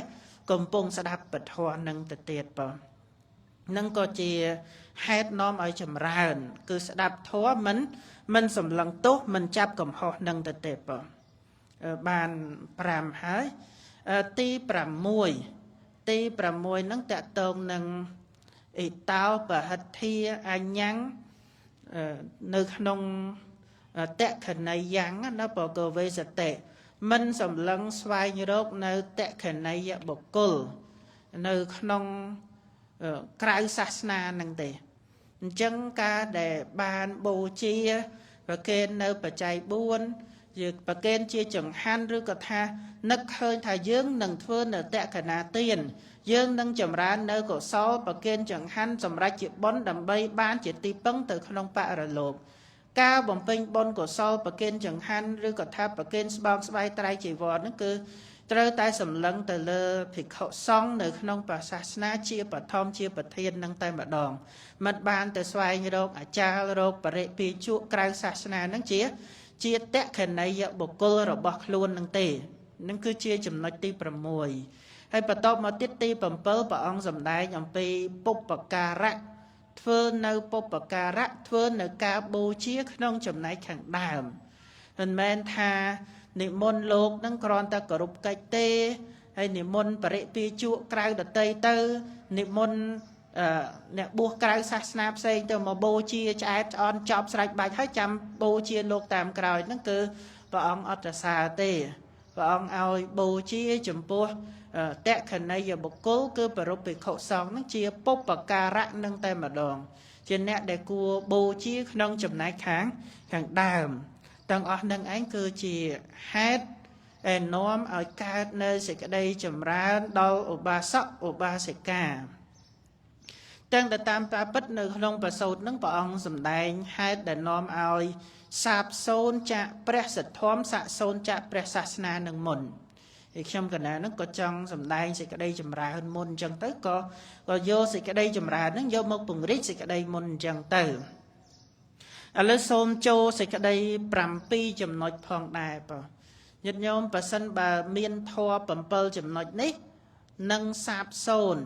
កំពុងស្ដាប់ពធនឹងទៅទៀតបងនឹងក៏ជាហេតុនាំឲ្យចម្រើនគឺស្ដាប់ធម៌មិនសម្លឹងទោសមិនចាប់កំហុសនឹងទៅទៀតបងបាន5ហើយទី6ហ្នឹងតកតងនឹងអេតោបហិទ្ធាអញ្ញੰនៅក្នុងតក្ខណីយ៉ាងណាបកវេសតិមិនសម្លឹងស្វែងរកនៅតក្ខណីយបុគ្គលនៅក្នុងក្រៅសាសនានឹងទេអញ្ចឹងការដែលបានបូជាប្រគេននៅបច្ច័យ4យើងប្រគេនជាចង្ហាន់ឬក៏ថានឹកឃើញថាយើងនឹងធ្វើនៅតក្ខណាទានយើងនឹងចម្រើននៅកុសលប្រគេនចង្ហាន់សម្រាប់ជាបុណ្យដើម្បីបានជាទីពឹងទៅក្នុងបរលោកការបំពេញបុណ្យកុសលប្រគេនចង្ហាន់ឬក៏ថាប្រគេនស្បោកស្បៃត្រៃជីវរហ្នឹងគឺត្រូវតែសម្លឹងទៅលើភិក្ខុសង្ឃនៅក្នុងព្រះសាសនាជាបឋមជាប្រធាននឹងតែម្ដងមិនបានទៅស្វែងរកអាចារ្យរកបរិពាជក់ក្រៅសាសនាហ្នឹងជាតក្ខណីយបុគ្គលរបស់ខ្លួននឹងទេនឹងគឺជាចំណុចទី6ហើយបន្ទាប់មកទៀតទី7ព្រះអង្គសម្ដែងអំពីពុព្វការៈធ្វើនៅពុព្វការៈធ្វើនៅការបូជាក្នុងចំណែកខាងដើមមិនមែនថានិមន្តលោកនឹងគ្រាន់តែគោរពកិច្ចទេហើយនិមន្តបរិពាជក់ក្រៅដតីទៅនិមន្តអ្នកបួសក្រៅសាសនាផ្សេងទៅមកបូជាឆ្អែតឆ្អន់ចប់ស្រេចបាច់ហើយចាំបូជាលោកតាមក្រោយហ្នឹងគឺព្រះអង្គអត់ប្រសើរទេព្រះអង្គឲ្យបូជាចំពោះតក្ខណីយបុគ្គលគឺប្រពភិក្ខុសង្ឃហ្នឹងជាពុព្វការៈនឹងតែម្ដងជាអ្នកដែលគួរបូជាក្នុងចំណែកខាងដើមទាំងអស់នឹងឯងគឺជាហេតុនាំឲ្យកើតនៅសេចក្តីចម្រើនដល់ឧបាសកឧបាសិកាទាំងទៅតាមការពិតនៅក្នុងប្រសូតនឹងព្រះអង្គសម្ដែងហេតុដែលនាំឲ្យសាបសូន្យចាក់ព្រះសទ្ធម្មសាកសូន្យចាក់ព្រះសាសនានឹងមុនហើយខ្ញុំកណានឹងក៏ចង់សម្ដែងសេចក្តីចម្រើនមុនអញ្ចឹងទៅក៏យកសេចក្តីចម្រើននឹងយកមកពង្រីកសេចក្តីមុនអញ្ចឹងទៅឥឡូវសូមចូលសេចក្តី7ចំណុចផងដែរបងញាតិញោមប្រសិនបើមានធម៌7ចំណុចនេះនឹងសាបសូន្យ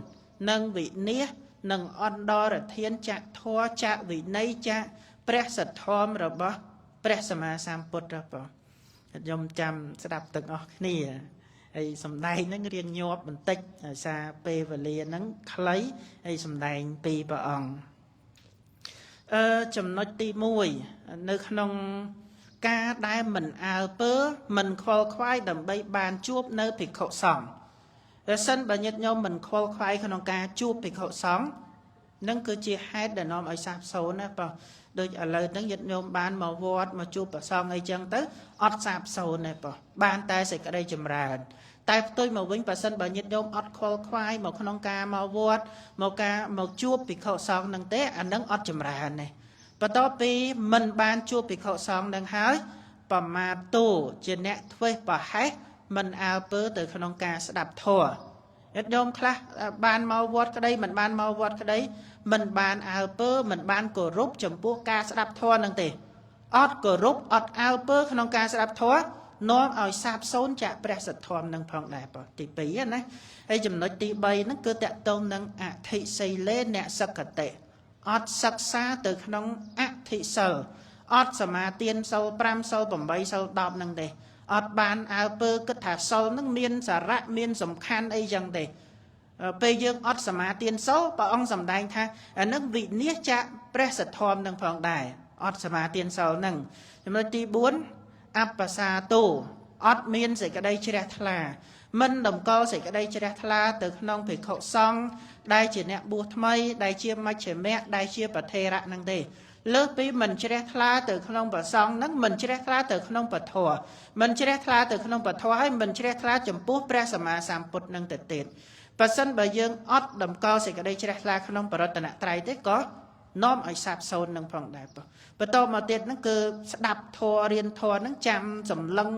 នឹងវិនិច្ឆ័យនឹងអន្តរធានចៈធម៌ចៈវិន័យចៈព្រះសទ្ធម្មរបស់ព្រះសម្មាសម្ពុទ្ធបងខ្ញុំចាំស្ដាប់ទាំងអស់គ្នាហើយសំដែងហ្នឹងរៀងញាប់បន្តិចដោយសារពេលវេលាហ្នឹងខ្លីហើយសំដែងពីព្រះអង្គចំណុចទី1នៅក្នុងការដែលមិនអើពើមិនខ្វល់ខ្វាយដើម្បីបានជួបនៅភិក្ខុសង្ឃតែសិនបើញាតិញោមមិនខ្វល់ខ្វាយក្នុងការជួបភិក្ខុសង្ឃនឹងគឺជាហេតុដែលនាំឲ្យសាបសូន្យណាបងដូចឥឡូវហ្នឹងញាតិញោមបានមកវត្តមកជួបព្រះសង្ឃអីចឹងទៅអត់សាបសូន្យទេបងបានតែសេចក្តីចម្រើនតែផ្ទុយមកវិញបើសិនបើញាតិញោមអត់ខ្វល់ខ្វាយមកក្នុងការមកវត្តមកជួបភិក្ខុសង្ឃហ្នឹងទេអានឹងអត់ចម្រើនទេបន្ទាប់ពីមិនបានជួបភិក្ខុសង្ឃនឹងហើយបមាទោជាអ្នកធ្វេសប្រហែសមិនអើពើទៅក្នុងការស្ដាប់ធម៌ញាតិញោមខ្លះបានមកវត្តក្តីមិនបានមកវត្តក្តីមិនបានអើពើមិនបានគោរពចំពោះការស្ដាប់ធម៌នឹងទេអត់គោរពអត់អើពើក្នុងការស្ដាប់ធម៌នាំឲ្យសាបសូន្យចាក់ព្រះសទ្ធម្មនឹងផងដែរបងទី2ណាហើយចំណុចទី3ហ្នឹងគឺតកតងនឹងអធិសីលេអ្នកសក្តិអត់សិក្សាទៅក្នុងអធិសិលអត់សមាទានសិល5សិល8សិល10ហ្នឹងទេអត់បានអើពើគិតថាសិលហ្នឹងមានសារៈមានសំខាន់អីចឹងទេ ពេលយើងអត់សមាទានសូព្រះអង្គសម្ដែងថាអានឹងវិនិច្ឆ័យព្រះសទ្ធមនឹងផងដែរអត់សមាទានសូនឹងចំណុចទី4អបសាទោអត់មានសេចក្តីជ្រះថ្លាមិនតម្កល់សេចក្តីជ្រះថ្លាទៅក្នុងភិក្ខុសង្ឃដែលជាអ្នកបួសថ្មីដែលជាមជ្ឈិមៈដែលជាប្រធេរៈនឹងទេលើសពីមិនជ្រះថ្លាទៅក្នុងប្រសង្ឃនឹងមិនជ្រះថ្លាទៅក្នុងពធមិនជ្រះថ្លាទៅក្នុងពធហើយមិនជ្រះថ្លាចំពោះព្រះសម្មាសម្ពុទ្ធនឹងទៅទៀតបើសិនបើយើងអត់តម្កល់សេចក្តីជ្រះថ្លាក្នុងបរតនត្រ័យទេក៏នាំឲ្យសាបសូន្យនឹងផងដែរបន្តមកទៀតហ្នឹងគឺស្ដាប់ធម៌រៀនធម៌ហ្នឹងចាំសម្លឹង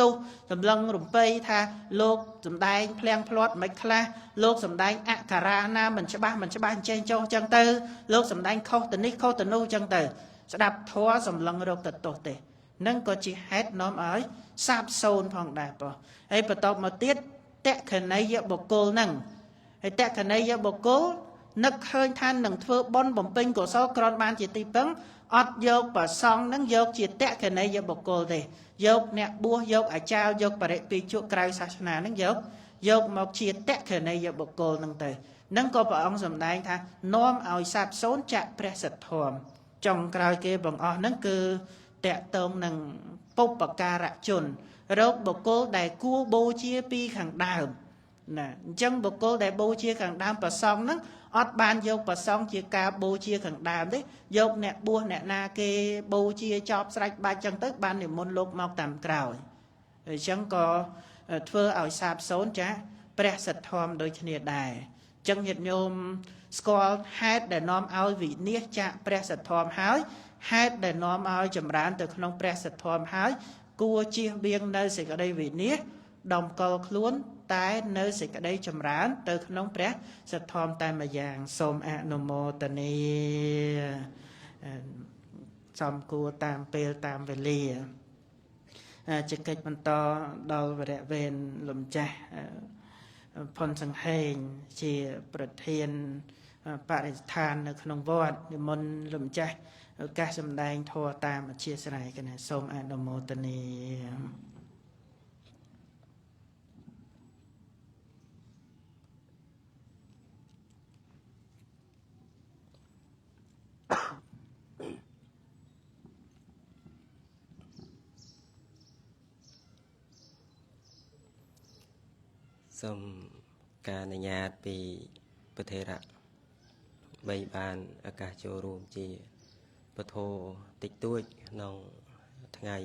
ទុះសម្លឹងរំពៃថាលោកសំដែងភ្លៀងភ្លាត់មិនខ្លះលោកសំដែងអក្ខរាណាមិនច្បាស់អញ្ចេះចុះអញ្ចឹងទៅលោកសំដែងខុសទៅនេះខុសទៅនោះអញ្ចឹងទៅស្ដាប់ធម៌សម្លឹងរកទៅទោសទេនឹងក៏ជាហេតុនាំឲ្យសាបសូន្យផងដែរហើយបន្តមកទៀតតក្ខណីយបុគ្គលហ្នឹងហើយតក្ខណីយបុគ្គលនឹកឃើញថានឹងធ្វើបុណ្យបំពេញកុសលក្រនបានជាទីពឹងអត់យកប្រសងនឹងយកជាតក្ខណីយបុគ្គលទេយកអ្នកបួសយកអាចារ្យយកបរិពាជក់ក្រៅសាសនានឹងយកមកជាតក្ខណីយបុគ្គលនឹងទៅនឹងក៏ព្រះអង្គសម្ដែងថានាំឲ្យសាបសូន្យចាក់ព្រះសទ្ធធម៌ចុងក្រោយគេបងអស់នឹងគឺតកតងនឹងពុបការៈជនរកបុគ្គលដែលគួរបូជាពីខាងដើមណាអញ្ចឹងបុគ្គលដែលបូជាខាងដើមប្រសងហ្នឹងអត់បានយកប្រសងជាការបូជាខាងដើមទេយកអ្នកបួសអ្នកណាគេបូជាចប់ស្រេចបាច់អញ្ចឹងទៅបាននិមន្តលោកមកតាមក្រោយអញ្ចឹងក៏ធ្វើឲ្យសាបសូន្យចាព្រះសទ្ធធម៌ដូចគ្នាដែរអញ្ចឹងញាតិញោមស្គាល់ហេតុដែលនាំឲ្យវិនិច្ឆ័យព្រះសទ្ធធម៌ហើយហេតុដែលនាំឲ្យចម្រើនទៅក្នុងព្រះសទ្ធធម៌ហើយគួរជៀសវាងនៅសេចក្តីវិនិច្ឆ័យដំកល់ខ្លួនតែនៅសេចក្តីចម្រើនទៅក្នុងព្រះសទ្ធធម៌តែម្យ៉ាងសូមអនុមោទនាសំគួរតាមពេលតាមវេលាជាកិច្ចបន្តដល់វរៈវេនលំចាស់ផុនសង្ហេងជាប្រធានបរិស្ថាននៅក្នុងវត្តនិមន្តលំចាស់ឱកាសសម្ដែងធម៌តាមអធិស្ឋានគណៈសូមអនុមោទនាសូមការអនុញ្ញាតពីប្រធេរៈបីបានឱកាសចូលរួមជាពធតិចតួចក្នុងថ្ងៃ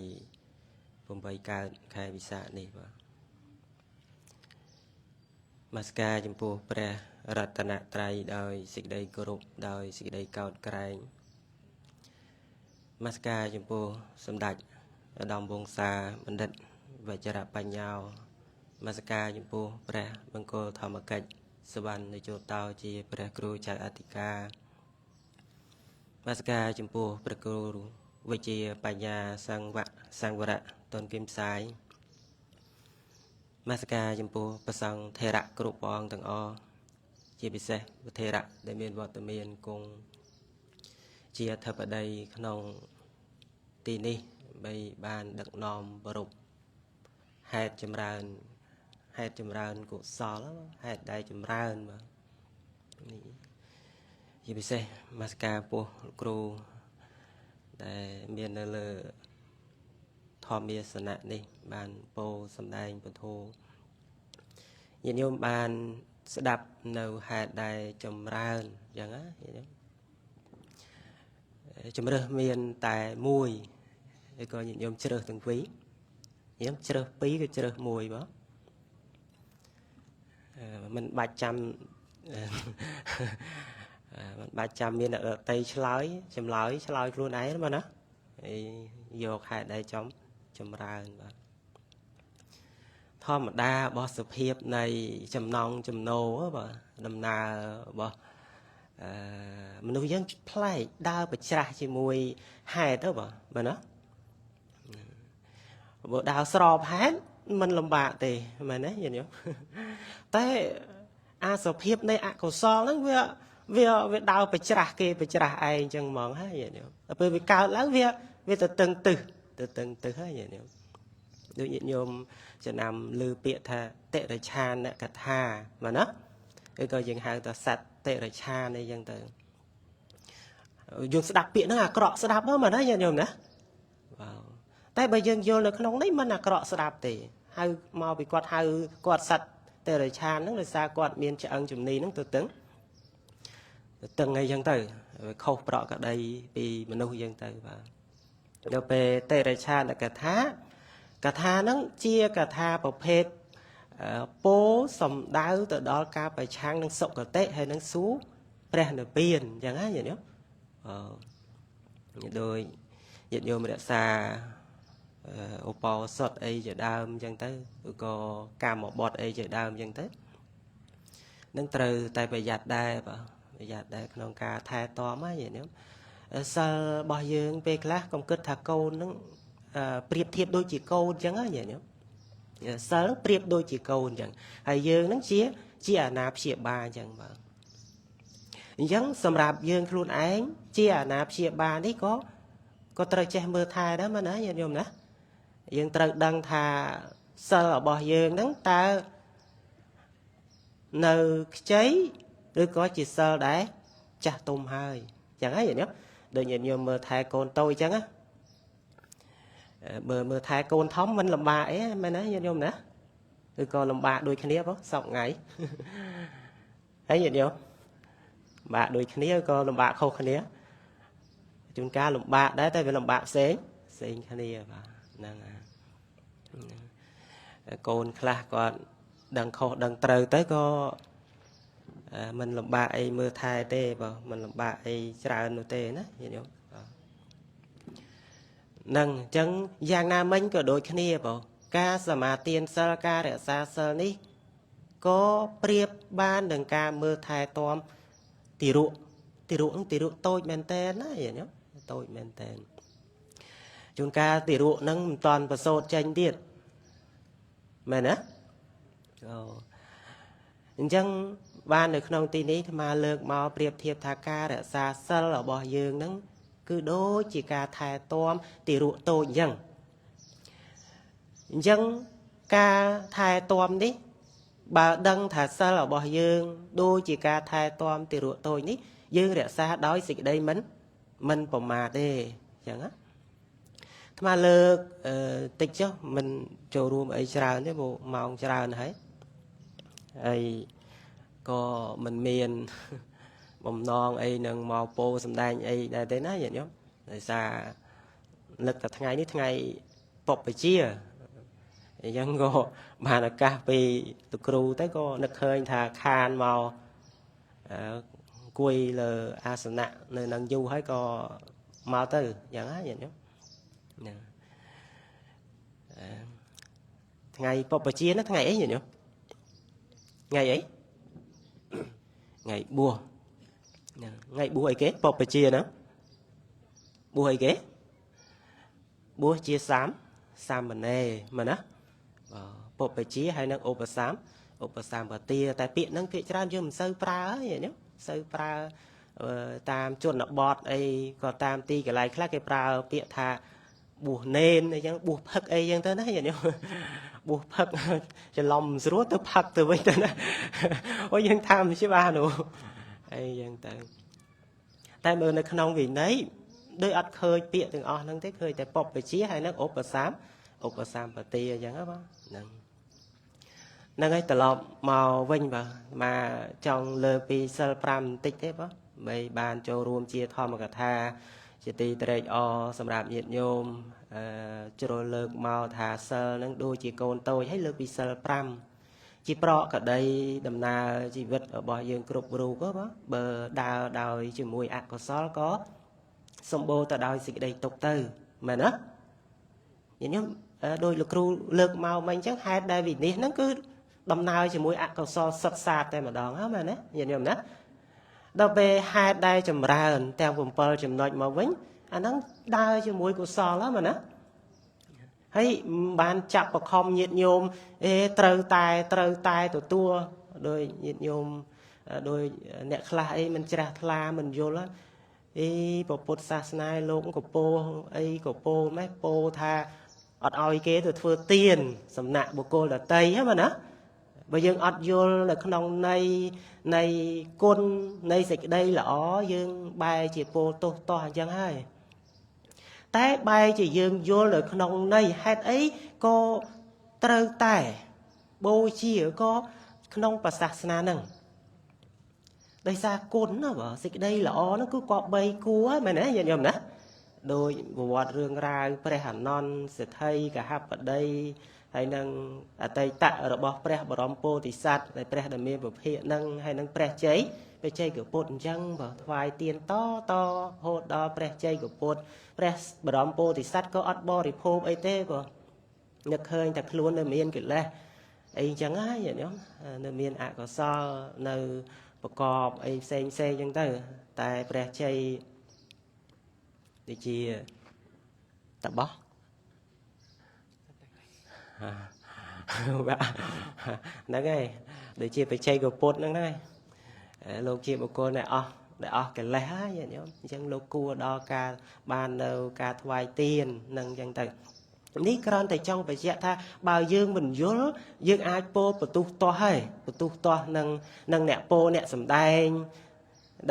8កើតខែវិសាខនេះបាទមាសការចំពោះព្រះរតនត្រ័យដោយសេចក្តីគោរពដោយសេចក្តីកោតក្រែងមាសការចំពោះសម្ដេចឧត្តមវង្សាបណ្ឌិតវជ្របញ្ញោមាសការចំពោះព្រះបង្គោលធម្មកិច្ចសវណ្ណជោតោជាព្រះគ្រូចៅអធិការមាសការចំពោះព្រះគ្រូវិជាបញ្ញាសង្វរៈតនគឹមផ្សាយមាសការចំពោះព្រះសង្ឃថេរៈគ្រប់ព្រះអង្គទាំងអស់ជាពិសេសព្រះថេរៈដែលមានវត្តមានគង់ជាអធិបតីក្នុងទីនេះបីបានដឹកនាំប្រពហេតុចម្រើនកុសលហេតុដែលចម្រើនបាទនេះជាពិសេសមាសការពោះគ្រូដែលមាននៅលើធម្មយាសនៈនេះបានពោសម្ដែងពធញាតិញោមបានស្ដាប់នៅហេតុដែលចម្រើនអញ្ចឹងណាញាតិញោមជំរើសមានតែមួយហើយក៏ញាតិញោមជ្រើសទាំងពីរញាតិញោមជ្រើសពីរក៏ជ្រើសមួយបាទមិនបាច់ចាំមិនបាច់ចាំមានអ្នកដតីឆ្លើយចម្លើយខ្លួនឯងបាទណាហើយយកហេតុដែលចម្រើនបាទធម្មតារបស់សភាពនៃចំណងចំណូលបាទដំណើររបស់មនុស្សយើងប្លែកដើរប្រច្រាស់ជាមួយហេតុទៅបាទណាបើដើរស្របហេតុមិនលំបាកទេមែនទេញាតិញោមតែអាសភាពនៃអកុសលហ្នឹងវាដើរប្រច្រាស់គេប្រច្រាស់ឯងអញ្ចឹងហ្មងហើយញាតិញោមដល់ពេលវាកើតឡើងវាទៅតឹងទឹះហើយញាតិញោមដូចញាតិញោមចំណាំឮពាក្យថាតិរិឆានកថាបាទណា គឺក៏យើងហៅថាសត្វតិរិឆានអីចឹងទៅយើងស្ដាប់ពាក្យហ្នឹងអាក្រក់ស្ដាប់ហ្នឹងមែនទេញាតិញោមណាបាទតែបើយើងយល់នៅក្នុងនេះមិនអាក្រក់ស្ដាប់ទេហៅមកពីគាត់ហៅគាត់សត្វតិរិឆានហ្នឹងដោយសារគាត់មានឆ្អឹងជំនីហ្នឹងទៅតឹងអីចឹងទៅខុសប្រកក្តីពីមនុស្សយើងទៅបាទនៅពេលតិរិឆានកថាហ្នឹងជាកថាប្រភេទពោសំដៅទៅដល់ការប្រឆាំងនឹងសុគតិហើយនឹងសួគ៌ព្រះនិព្វានអញ្ចឹងណាញាតិញោមដោយញាតិញោមរក្សាឧបោសថអីជាដើមអញ្ចឹងទៅឬក៏កម្មបទអីជាដើមអញ្ចឹងទៅនឹងត្រូវតែប្រយ័ត្នដែរបាទប្រយ័ត្នដែរក្នុងការថែទាំណាញាតិញោមសិលរបស់យើងពេលខ្លះកុំគិតថាកូននឹងប្រៀបធៀបដូចជាកូនអញ្ចឹងណាញាតិញោមសិលប្រៀបដូចជាកូនអញ្ចឹងហើយយើងនឹងជាអាណាព្យាបាលអញ្ចឹងបាទអញ្ចឹងសម្រាប់យើងខ្លួនឯងជាអាណាព្យាបាលនេះក៏ត្រូវចេះមើលថែដែរមែនណាញាតិញោមណាយើងត្រូវដឹងថាសិលរបស់យើងហ្នឹងតើនៅខ្ចីឬក៏ជាសិលដែរចាស់ទុំហើយអញ្ចឹងហើយញាតិញោមដូចញាតិញោមមើលថែកូនតូចអញ្ចឹងណាបើមើលថែកូនធំមិនលំបាកអីមែនណាញាតិញោមណាឬក៏លំបាកដូចគ្នាបងសពថ្ងៃហើយញាតិញោមលំបាកដូចគ្នាក៏លំបាកខុសគ្នាជួនកាលលំបាកដែរតែវាលំបាកផ្សេងគ្នាបាទហ្នឹងកូនខ្លះគាត់ដឹងខុសដឹងត្រូវទៅក៏មិនលំបាកអីមើលថែទេបាទមិនលំបាកអីច្រើននោះទេណាញាតិញោមនឹងអញ្ចឹងយ៉ាងណាមិញក៏ដូចគ្នាបងការសមាទានសិលការរក្សាសិលនេះក៏ប្រៀបបាននឹងការមើលថែទាំទារកតូចមែនតើណាញាតិញោមតូចមែនតើជួនកាលទារកហ្នឹងមិនតាន់ប្រសូតចេញទៀតមែនណាអញ្ចឹងបាននៅក្នុងទីនេះអាត្មាលើកមកប្រៀបធៀបថាការរក្សាសិលរបស់យើងហ្នឹងគឺដូចជាការថែទាំទារកតូចអញ្ចឹងការថែទាំនេះបើដឹងថាសិលរបស់យើងដូចជាការថែទាំទារកតូចនេះយើងរក្សាដោយសេចក្តីមិនប្រមាទទេអញ្ចឹងណាអាត្មាលើកតិចចុះមិនចូលរួមអីច្រើនទេព្រោះម៉ោងច្រើនហើយក៏មិនមានបំណងអីនឹងមកពោសម្ដែងអីដែរទេណាញាតិញោមដោយសារនឹកតែថ្ងៃនេះថ្ងៃពុបជាអញ្ចឹងក៏បានឱកាសពីលោកគ្រូទៅក៏នឹកឃើញថាខានមកគួយលើអាសនៈនៅនឹងយូរហើយក៏មកទៅអញ្ចឹងណាញាតិញោមថ្ងៃពុបជាណាថ្ងៃអីញាតិញោមថ្ងៃអីថ្ងៃបួសថ្ងៃបួសអីគេពុបជាណាបួសអីគេបួសជាសាមណេរមែនណាពុបជាហើយនឹងឧបសម្បទាតែពាក្យហ្នឹងពាក្យច្រើនយើងមិនសូវប្រើទេញ៉ឹងសូវប្រើតាមជនបទអីក៏តាមទីកន្លែងខ្លះគេប្រើពាក្យថាបួសនេនអីចឹងបួសផឹកអីចឹងទៅណាញ៉ឹងបួសផឹកច្រឡំស្រួលទៅផឹកទៅវិញទៅណាអូយើងថាមិនជាបាននោះអីចឹងទៅតែមើលនៅក្នុងវិន័យដោយអត់ឃើញពាក្យទាំងអស់ហ្នឹងទេឃើញតែពុបជាហើយនឹងឧបសម្បទាអញ្ចឹងបាទហ្នឹងហើយត្រឡប់មកវិញបាទមកចង់លើពីសិល5បន្តិចទេបាទបីបានចូលរួមជាធម្មកថាជាទីត្រេកអរសម្រាប់ញាតិញោមជ្រុលលើកមកថាសិលហ្នឹងដូចជាកូនតូចហើយលើកពីសិល5ជាប្រកក្តីដំណើរជីវិតរបស់យើងគ្រប់រូបបាទបើដើរដោយជាមួយអកុសលក៏សម្បូរទៅដោយសេចក្តីទុក្ខទៅមែនណាញាតិញោមដោយលោកគ្រូលើកមកមិញអញ្ចឹងហេតុដែលវិនិច្ឆ័យហ្នឹងគឺដំណើរជាមួយអកុសលសិតសាតតែម្ដងហ្នឹងមែនណាញាតិញោមណាដល់ពេលហេតុដែលចម្រើនទាំង7ចំណុចមកវិញអាហ្នឹងដើរជាមួយកុសលហ្នឹងមែនណាហើយបានចាប់បខំញាតិញោមត្រូវតែទទួលដោយញាតិញោមដោយអ្នកខ្លះអីមិនជ្រះថ្លាមិនយល់ពុទ្ធសាសនាលោកកពោអីកពោម៉េះពោថាអត់ឲ្យគេទៅធ្វើទៀនសំណាក់បុគ្គលដតីហ្នឹងណា បើយើងអត់យល់នៅក្នុងនៃគុណនៃសេចក្តីល្អយើងបែរជាពោលទោសតោះអញ្ចឹងហើយតែបែរជាយើងយល់នៅក្នុងន័យហេតុអីក៏ត្រូវតែបូជាក៏ក្នុងព្រះសាសនាហ្នឹងដោយសារគុណណាបើសេចក្តីល្អហ្នឹងគឺគប្បីគួរហើយមែនទេញាតិញោមណាដោយប្រវត្តិរឿងរ៉ាវព្រះអនន្តសិទ្ធិកហបតីហើយនឹងអតីតរបស់ព្រះបរមពោធិសត្វដែលព្រះដែលមានពភាកនឹងហើយនឹងព្រះជ័យកពុទ្ធអញ្ចឹងបើថ្វាយទៀនតរហូតដល់ព្រះជ័យកពុទ្ធព្រះបរមពោធិសត្វក៏អត់បរិភោគអីទេបើនឹកឃើញតែខ្លួននៅមានកិលេសអីអញ្ចឹងហើយញាតិញោមនៅមានអកុសលនៅប្រកបអីផ្សេងអញ្ចឹងទៅតែព្រះជ័យដូចជាតបោះហ្នឹងហើយដូចជាបច្ចេកពុទ្ធហ្នឹងហើយលោកជាបុគ្គលដែលអស់កិលេសហើយញាតិញោមអញ្ចឹងលោកគួរដល់ការបាននៅការថ្វាយទៀននឹងអញ្ចឹងទៅនេះគ្រាន់តែចង់បញ្ជាក់ថាបើយើងមិនយល់យើងអាចពោលបន្ទុះទាស់ហើយបន្ទុះទាស់នឹងអ្នកពោលអ្នកសំដែង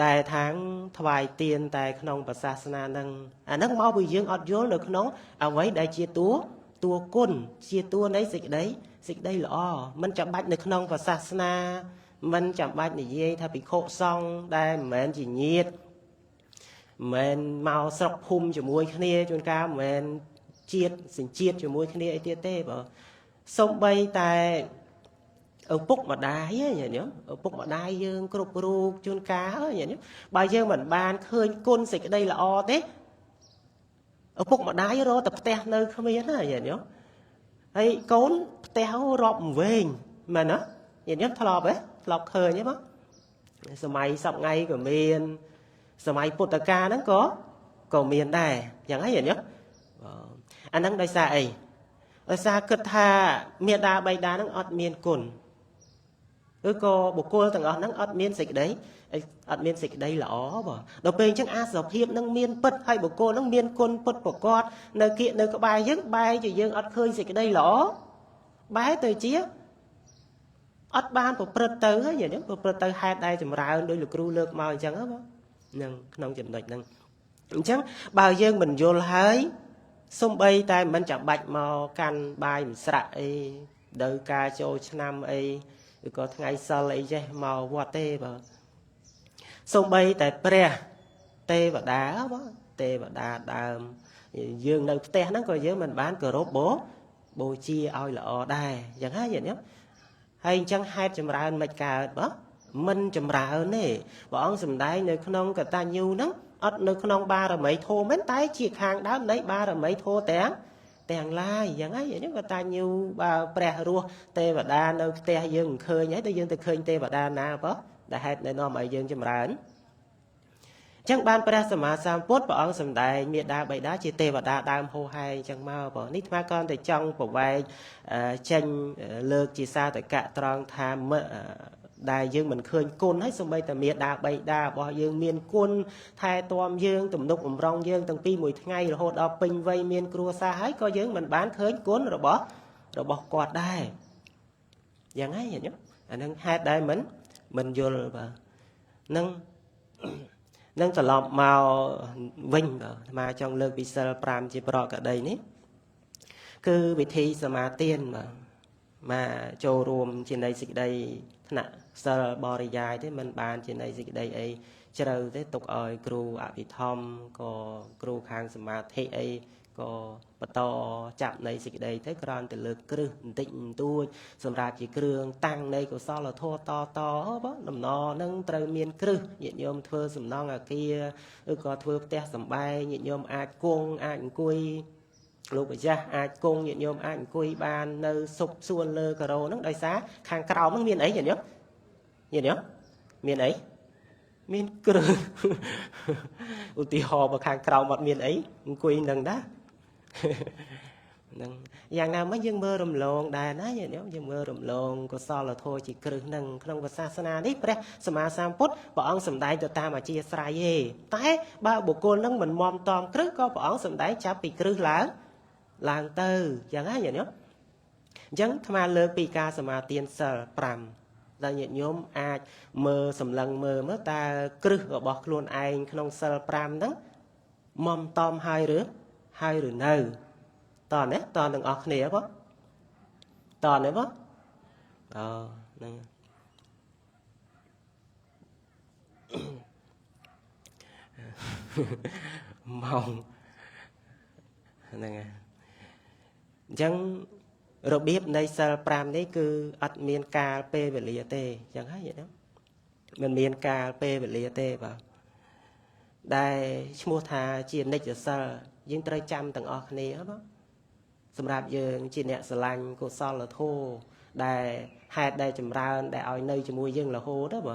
ដែលថាងថ្វាយទៀនតែក្នុងព្រះសាសនានឹងអាហ្នឹងមកពីយើងអត់យល់នៅក្នុងអ្វីដែលជាតួគុណជាតួនៃសេចក្តីល្អមិនចាំបាច់នៅក្នុងព្រះសាសនាមិនចាំបាច់និយាយថាភិក្ខុសង្ឃដែលមិនមែនជាញាតិមិនមកស្រុកភូមិជាមួយគ្នាជួនកាលមិនមែនជាតិសញ្ជាតិជាមួយគ្នាអីទៀតទេបើសូម្បីតែឪពុកម្ដាយញាតិញោមឪពុកម្ដាយយើងគ្រប់រូបជួនកាលញាតិញោមបើយើងមិនបានឃើញគុណសេចក្តីល្អទេឪពុកម្ដាយរកតែផ្ទះនៅគ្មានណាញាតិញោមហើយកូនផ្ទះរាប់វែងមែនណាញាតិញោមធ្លាប់ឃើញទេបងសម័យសពថ្ងៃក៏មានសម័យពុទ្ធកាលហ្នឹងក៏មានដែរយ៉ាងហ្នឹងញាតិញោមអាហ្នឹងដោយសារអីដោយសារគិតថាមេដាបៃតាហ្នឹងអត់មានគុណឬក៏បុគ្គលទាំងអស់ហ្នឹងអត់មានសេចក្តីល្អបងដល់ពេលអញ្ចឹងអាសភាពនឹងមានពិតហើយបុគ្គលហ្នឹងមានគុណពិតប្រកបនៅគៀកនៅក្បែរយើងបែរជាយើងអត់ឃើញសេចក្តីល្អបែរទៅជាអត់បានប្រព្រឹត្តទៅហើយញាតិញោមប្រព្រឹត្តទៅហេតុដែលចម្រើនដោយលោកគ្រូលើកមកអញ្ចឹងហ៎បងនឹងក្នុងចំណុចហ្នឹងអញ្ចឹងបើយើងមិនយល់ហើយសំបីតែមិនចាំបាច់មកកាន់បាយម្ស្រាក់អីដល់ការចូលឆ្នាំអីឬក៏ថ្ងៃសិលអីចេះមកវត្តទេបើសំបីតែព្រះទេវតាបងទេវតាដើមយើងនៅផ្ទះហ្នឹងក៏យើងមិនបានគោរពបូជាឲ្យល្អដែរអញ្ចឹងហើយញាតិញោមហើយអញ្ចឹងហេតុចម្រើនមិនកើតបងមិនចម្រើនទេព្រះអង្គសម្ដែងនៅក្នុងកតញ្ញូហ្នឹងអត់នៅក្នុងបារមីធម៌មែនតែជាខាងដើមនៃបារមីធម៌ទាំងឡាយយ៉ាងហ្នឹងខ្ញុំក៏តាញូបើព្រះរស់ទេវតានៅផ្ទះយើងមិនឃើញហើយតែយើងទៅឃើញទេវតាណាបើដែលហេតុដែលនាំឲ្យយើងចម្រើនអញ្ចឹងបានព្រះសម្មាសម្ពុទ្ធព្រះអង្គសម្ដែងមេដាបៃតាជាទេវតាដើមហោហែអញ្ចឹងមកបើនេះអាត្មាគ្រាន់តែចង់ប្រវែកចេញលើកជាសាតកៈត្រង់ថាដែលយើងមិនឃើញគុណហើយសូម្បីតែមេដាបៃតារបស់យើងមានគុណថែទាំយើងទំនុកបំរុងយើងទាំងពីរមួយថ្ងៃរហូតដល់ពេញវ័យមានគ្រួសារហើយក៏យើងមិនបានឃើញគុណរបស់គាត់ដែរយ៉ាងហ្នឹងញាតិញោមអានឹងហេតុដែលមិនយល់បាទនឹងត្រឡប់មកវិញបាទអាត្មាចង់លើកពីសិល5ជាប្រកដីនេះគឺវិធីសមាទានបាទមកចូលរួមជានៃសេចក្តីថ្នាក់សិលបរិយាយទេមិនបានជានៃសេចក្តីអីជ្រៅទេទុកឲ្យគ្រូអភិធម្មក៏គ្រូខាងសមាធិអីក៏បន្តចាប់នៃសេចក្តីទៅគ្រាន់តែលើកគ្រឹះបន្តិចបន្តួចសម្រាប់ជាគ្រឿងតាំងនៃកុសលធម៌តបងដំណរនឹងត្រូវមានគ្រឹះញាតិញោមធ្វើសំណង់អាគារឬក៏ធ្វើផ្ទះសម្បែងញាតិញោមអាចគង់អាចអង្គុយលោកម្ចាស់អាចគង់ញាតិញោមអាចអង្គុយបាននៅសុខសួនលើការ៉ូហ្នឹងដោយសារខាងក្រោមហ្នឹងមានអីញាតិញោមមានអីមានគ្រឹះឧទាហរណ៍បើខាងក្រោមអត់មានអីអង្គុយនឹងដែរនឹងយ៉ាងណាមកយើងមើលរំលងដែរណាញាតិញោមយើងមើលរំលងកុសលធម៌ជាគ្រឹះនឹងក្នុងសាសនានេះព្រះសម្មាសម្ពុទ្ធព្រះអង្គសម្ដែងទៅតាមអធិស្រ័យទេតែបើបុគ្គលនឹងមិនមមតំគ្រឹះក៏ព្រះអង្គសម្ដែងចាប់ពីគ្រឹះឡើងទៅយ៉ាងណាញាតិញោម Chẳng mà lơ bị ca sầm mà tiền sờ pram là nhiệt nhóm ai mơ sầm lần mơ mất ta cứ ở bọc luôn ai không sờ pram đó mom tom hai rửa nâu toàn đấy toàn đừng ọc nè bó toàn đấy bó nè mong nè chẳng rồi biết đây sờ pram đấy cứ ắt miên ca p về lìa tê chẳng hay vậy đó mình miên ca p về lìa tê vào đây mua thà chỉ nịch ở sờ nhưng trai trăm tầng ở này đóสำหรับយើងជាអ្នកស្រឡាញ់កុសលធម៌ដែលហេតុដែលចម្រើនដែលឲ្យនៅជាមួយយើងរហូតបើ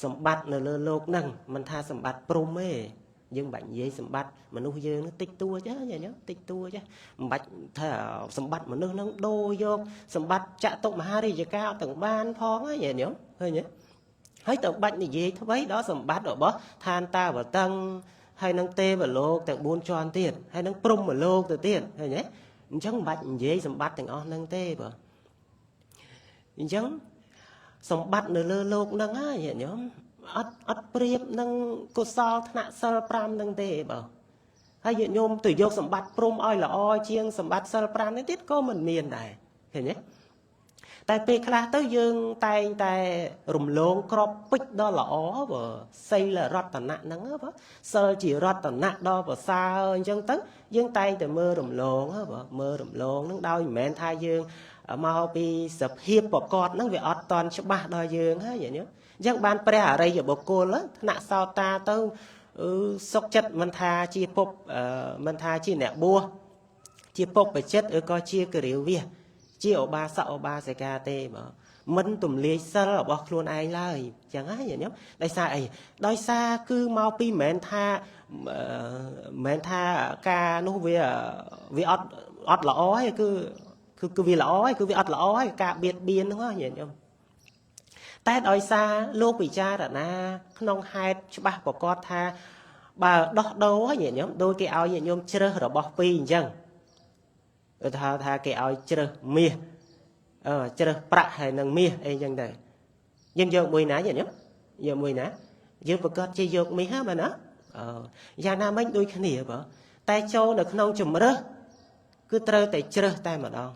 សម្បត្តិនៅលើโลกហ្នឹងមិនថាសម្បត្តិព្រំទេយើងបាច់និយាយសម្បត្តិមនុស្សយើងតិចតួចណាញ៉ឹងតិចតួចមិនបាច់ថាសម្បត្តិមនុស្សហ្នឹងដូរយកសម្បត្តិចតុមហារាជការទាំងបានផងណាញ៉ឹងឃើញទេហើយទៅបាច់និយាយអ្វីដល់សម្បត្តិរបស់ឋានតាវតឹងហើយនឹងទេវលោកទាំង4ជាន់ទៀតហើយនឹងព្រំលោកទៅទៀតឃើញទេអញ្ចឹងមិនបាច់និយាយសម្បត្តិទាំងអស់ហ្នឹងទេបើអញ្ចឹងសម្បត្តិនៅលើโลกហ្នឹងណាញាតិញោមអត់ប្រៀបនឹងកុសលថ្នាក់សិល5ហ្នឹងទេបើហើយញាតិញោមទៅយកសម្បត្តិព្រំឲ្យល្អជាងសម្បត្តិសិល5នេះទៀតក៏មិនមានដែរឃើញទេតែពេលខ្លះទៅយើងតែងតែរំលងក្របពេជ្រដ៏ល្អបើសីលរតនៈហ្នឹងបើសិលជារតនៈដ៏ប្រសើរអញ្ចឹងទៅយើងតែងតែមើលរំលងបើមើលរំលងហ្នឹងដោយមិនមែនថាយើងមកពីសភាពប្រកបហ្នឹងវាអត់តន់ច្បាស់ដល់យើងហើយញ៉ឹងអញ្ចឹងបានព្រះអរិយបុគ្គលថ្នាក់សោតាទៅសុខចិត្តមិនថាជាពុបមិនថាជាអ្នកបួសជាពុបបចិត្តឬក៏ជាគរិវាជាឧបាសកឧបាសិកាទេបើមិនទំលាយសិលរបស់ខ្លួនឯងឡើយចឹងហើយញ៉ឹងដោយសារអីដោយសារគឺមកពីមិនមែនថាការនោះវាអត់ល្អទេគឺវាល្អហើយគឺវាអត់ល្អហើយការបៀតបៀនហ្នឹងញ៉ឹងតែដោយសារលោកពិចារណាក្នុងហេតុច្បាស់ប្រកបថាបើដោះដូរញ៉ឹងដូចគេឲ្យញោមជ្រើសរបស់ពីរអញ្ចឹងថាគេឲ្យជ្រើសមាសជ្រើសប្រាក់ហើយនឹងមាសអីចឹងដែរយើងយកមួយណាញ៉ឹងយកមួយណាយើងប្រកាសជាយកមាសហ្នឹងបាទណាយ៉ាងណាមិញដូចគ្នាបើតែចូលនៅក្នុងជំរើសគឺត្រូវតែជ្រើសតែម្ដង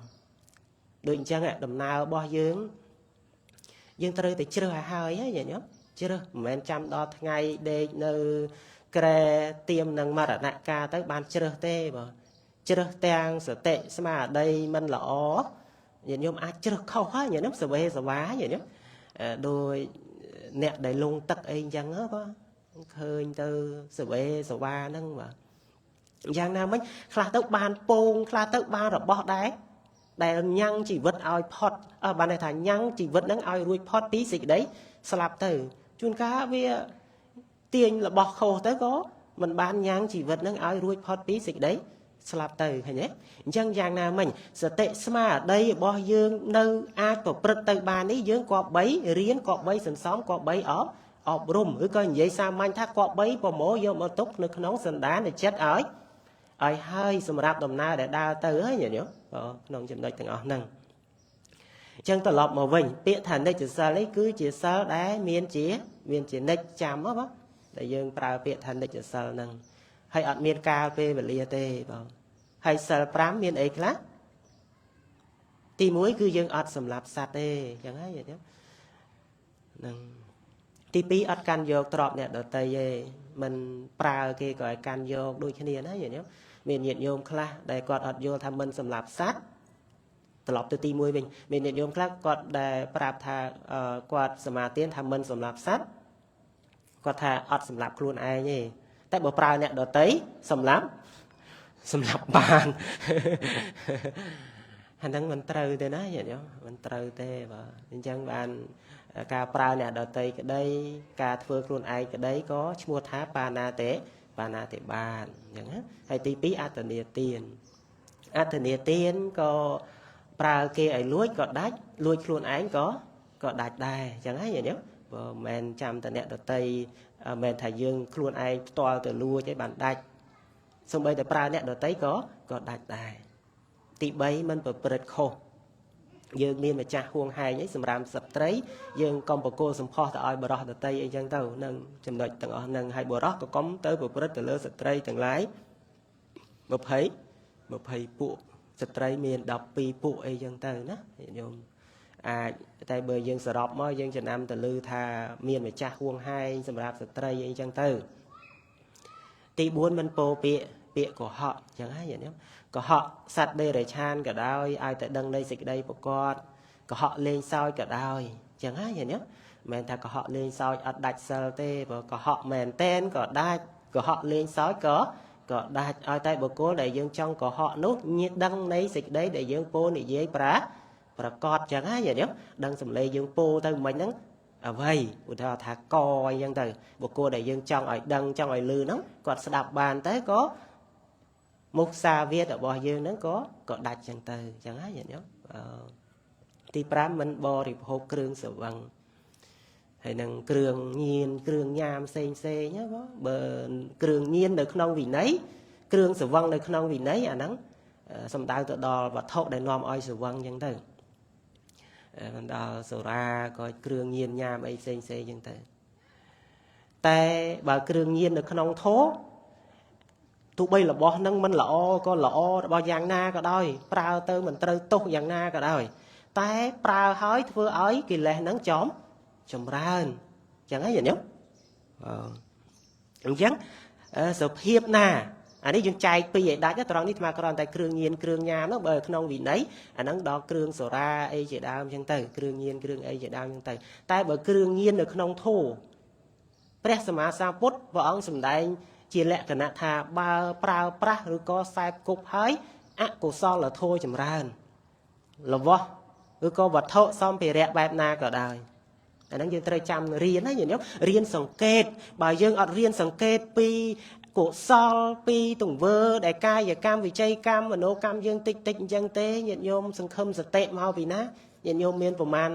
ដូចអញ្ចឹងដំណើររបស់យើងត្រូវតែជ្រើសឲ្យហើយញ៉ឹងជ្រើសមិនមែនចាំដល់ថ្ងៃដេកនៅក្រែទៀមនឹងមរណកាលទៅបានជ្រើសទេបើជ្រើសទាំងសតិស្មារតីមិនល្អញាតិញោមអាចជ្រើសខុសហើយញាតិញោមសវេសវាញាតិញោមដោយអ្នកដែលលងទឹកអីអញ្ចឹងបាទឃើញទៅសវេសវាហ្នឹងបាទយ៉ាងណាមិញខ្លះទៅបានពងខ្លះទៅបានរបស់ដែរដែលញ៉ាំងជីវិតឲ្យផុតបានន័យថាញ៉ាំងជីវិតហ្នឹងឲ្យរួចផុតពីសេចក្តីស្លាប់ទៅជួនកាលវាទាញរបស់ខុសទៅក៏មិនបានញ៉ាំងជីវិតហ្នឹងឲ្យរួចផុតពីសេចក្តីស្លាប់ទៅឃើញទេអញ្ចឹងយ៉ាងណាមិញសតិស្មារតីរបស់យើងនៅអាចប្រព្រឹត្តទៅបាននេះយើងគប្បីរៀនគប្បីសន្សំគប្បីអប់រំឬក៏និយាយសាមញ្ញថាគប្បីប្រមូលយកមកទុកនៅក្នុងសន្តានចិត្តឲ្យហើយសម្រាប់ដំណើរដែលដើរទៅហើយញ៉ឹងក្នុងចំណុចទាំងអស់ហ្នឹងអញ្ចឹងត្រឡប់មកវិញពាក្យថានិច្ចសិលនេះគឺជាសិលដែលមានជានិច្ចចាំបងដែលយើងប្រើពាក្យថានិច្ចសិលហ្នឹងហើយអត់មានកាលពេលវេលាទេបងហើយសិល5មានអីខ្លះទី1គឺយើងអត់សម្លាប់សត្វទេអញ្ចឹងហើយហ្នឹងទី2អត់កាន់យកទ្រព្យអ្នកដទៃទេមិនប្រើគេក៏ឲ្យកាន់យកដូចគ្នាណាញាតិញោមមានញាតិញោមខ្លះដែលគាត់អត់យល់ថាមិនសម្លាប់សត្វត្រឡប់ទៅទី1វិញមានញាតិញោមខ្លះគាត់ដែលប្រាប់ថាគាត់សមាទានថាមិនសម្លាប់សត្វគាត់ថាអត់សម្លាប់ខ្លួនឯងទេតែបើប្រើអ្នកដទៃសម្លាប់បានអាហ្នឹងមិនត្រូវទេណាញាតិញោមមិនត្រូវទេបាទអញ្ចឹងបានការប្រើអ្នកដទៃក្តីការធ្វើខ្លួនឯងក្តីក៏ឈ្មោះថាបាណាតិបានអញ្ចឹងណាហើយទី2អត្តនេទានក៏ប្រើគេឲ្យលួចក៏ដាច់លួចខ្លួនឯងក៏ដាច់ដែរអញ្ចឹងហើយញាតិញោមបើមិនមែនចាំតែអ្នកដទៃមិនមែនថាយើងខ្លួនឯងផ្ទាល់ទៅលួចឯងបានដាច់សូម្បីតែប្រើអ្នកដទៃក៏ដាច់ដែរទី3មិនប្រព្រឹត្តខុស យើងមានម្ចាស់ហួងហែងអីសម្រាប់សត្រីយើងកុំបកគោសម្ផស្សទៅឲ្យបរោះដតីអីចឹងទៅនឹងចំណុចទាំងអស់នឹងហើយបរោះក៏កុំទៅប្រព្រឹត្តទៅលើស្ត្រីទាំងឡាយ20ពួកស្ត្រីមាន12ពួកអីចឹងទៅណាញោមអាចតែបើយើងសរុបមកយើងចំណាំទៅលើថាមានម្ចាស់ហួងហែងសម្រាប់ស្ត្រីអីចឹងទៅទី4មិនពោពាក្យកុហកចឹងហើយញោមកុហកសត្វដេរឆានក៏ដោយឲ្យតែដឹងនៃសេចក្តីប្រកបកុហកលេងសើចក៏ដោយចឹងហើយញោមមិនមែនថាកុហកលេងសើចអត់ដាច់សិលទេបើកុហកមែនតែនក៏ដាច់កុហកលេងសើចក៏ដាច់ឲ្យតែបុគ្គលដែលយើងចង់កុហកនោះញាតដឹងនៃសេចក្តីដែលយើងពោលនិយាយប្រកបចឹងហើយញោមដឹងសម្លេងយើងពោលទៅមិញហ្នឹងអ្វីឧទាហរណ៍ថាកអីចឹងទៅបុគ្គលដែលយើងចង់ឲ្យដឹងចង់ឲ្យលឺហ្នឹងគាត់ស្ដាប់បានទៅក៏មុសាវាទរបស់យើងហ្នឹងក៏ដាច់ចឹងទៅចឹងហើយញោមទី5មិនបរិភោគគ្រឿងស្រវឹងហើយនឹងគ្រឿងញៀនគ្រឿងញ៉ាំផ្សេងណាបើគ្រឿងញៀននៅក្នុងវិន័យគ្រឿងស្រវឹងនៅក្នុងវិន័យអាហ្នឹងសំដៅទៅដល់វត្ថុដែលនាំឲ្យស្រវឹងចឹងទៅមិនដល់សូរ៉ាក៏គ្រឿងញៀនញ៉ាំអីផ្សេងចឹងទៅតែបើគ្រឿងញៀននៅក្នុងធម៌ទោះបីរបស់ហ្នឹងមិនល្អក៏ល្អរបស់យ៉ាងណាក៏ដោយប្រើទៅមិនត្រូវទោសយ៉ាងណាក៏ដោយតែប្រើហើយធ្វើឲ្យកិលេសហ្នឹងចម្រើនចឹងហើយញោមអញ្ចឹងសុភាពណាអានេះយើងចែកពីឲ្យដាច់ត្រង់នេះស្មើគ្រាន់តែគ្រឿងញៀនគ្រឿងញ៉ាំនោះបើក្នុងវិន័យអាហ្នឹងដល់គ្រឿងសូរ៉ាអីជាដើមចឹងទៅគ្រឿងញៀនគ្រឿងអីជាដើមចឹងទៅតែបើគ្រឿងញៀននៅក្នុងធម៌ព្រះសម្មាសម្ពុទ្ធព្រះអង្គសម្ដែងជាលក្ខណៈថាបើប្រើប្រាស់ឬក៏ខ្សែគប់ហើយអកុសលធម៌ចម្រើនលវោះឬក៏វត្ថុសម្ភារៈបែបណាក៏ដោយអាហ្នឹងយើងត្រូវចាំរៀនណាញោមរៀនសង្កេតបើយើងអត់រៀនសង្កេតពីកុសលពីទង្វើដែលកាយកម្មវិច័យកម្មមโนកម្មយើងតិចអញ្ចឹងទេញាតិញោមសង្ឃឹមសតិមកពីណាញាតិញោមមានប្រមាណ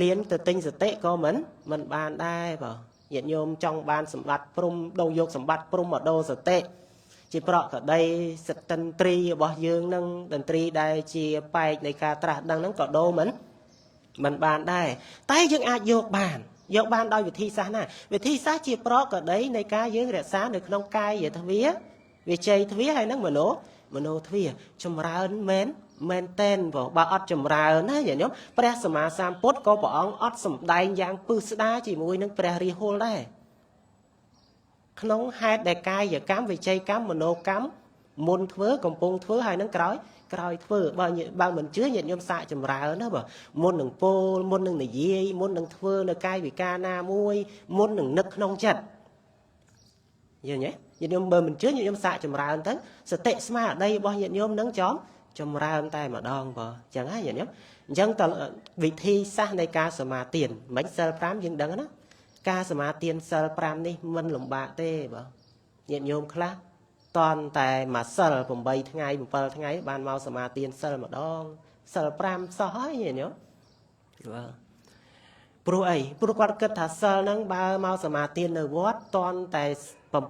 លានទៅទិញសតិក៏មិនបានដែរបើញាតិញោមចង់បានសម្បត្តិព្រំដូរយកសម្បត្តិព្រំមកដូរសតិជាប្រកដីសតិន្ទ្រីរបស់យើងនឹងតន្ត្រីដែលជាបែកនៃការត្រាស់ដឹងហ្នឹងក៏ដូរមិនបានដែរតែយើងអាចយកបានដោយវិធីសាស្ត្រណាវិធីសាស្ត្រជាប្រកដីនៃការយើងរក្សានៅក្នុងកាយទ្វាវិជ័យទ្វាហើយនឹងមโนទ្វាចម្រើនមែនតែនបើអត់ចម្រើនណាញាតិញោមព្រះសម្មាសម្ពុទ្ធក៏ព្រះអង្គអត់សម្ដែងយ៉ាងពឹស្ដារជាមួយនឹងព្រះរាហុលដែរក្នុងហេតុដែលកាយកម្មវិជ័យកម្មមโนកម្មមុនធ្វើកំពុងធ្វើហើយនឹងក្រោយធ្វើបើមិនជឿញាតិញោមសាកចម្រើនណាបើមុននឹងពោលមុននឹងនិយាយមុននឹងធ្វើនៅកាយវិការណាមួយមុននឹងនឹកក្នុងចិត្តយល់ទេញាតិញោមបើមិនជឿញាតិញោមសាកចម្រើនទៅសតិស្មារតីរបស់ញាតិញោមនឹងចម្រើនតែម្ដងបើអញ្ចឹងហើយញាតិញោមអញ្ចឹងតវិធីសាស្ត្រនៃការសមាទានមិនសិល5យើងដឹងណាការសមាទានសិល5នេះមិនលំបាកទេបើញាតិញោមខ្លះតន់តែមួយសិល8ថ្ងៃ7ថ្ងៃបានមកសមាទានសិលម្ដងសិល5សោះហើយញាតិញោមបាទព្រោះអីព្រោះគាត់គិតថាសិលហ្នឹងបើមកសមាទាននៅវត្តតន់តែ7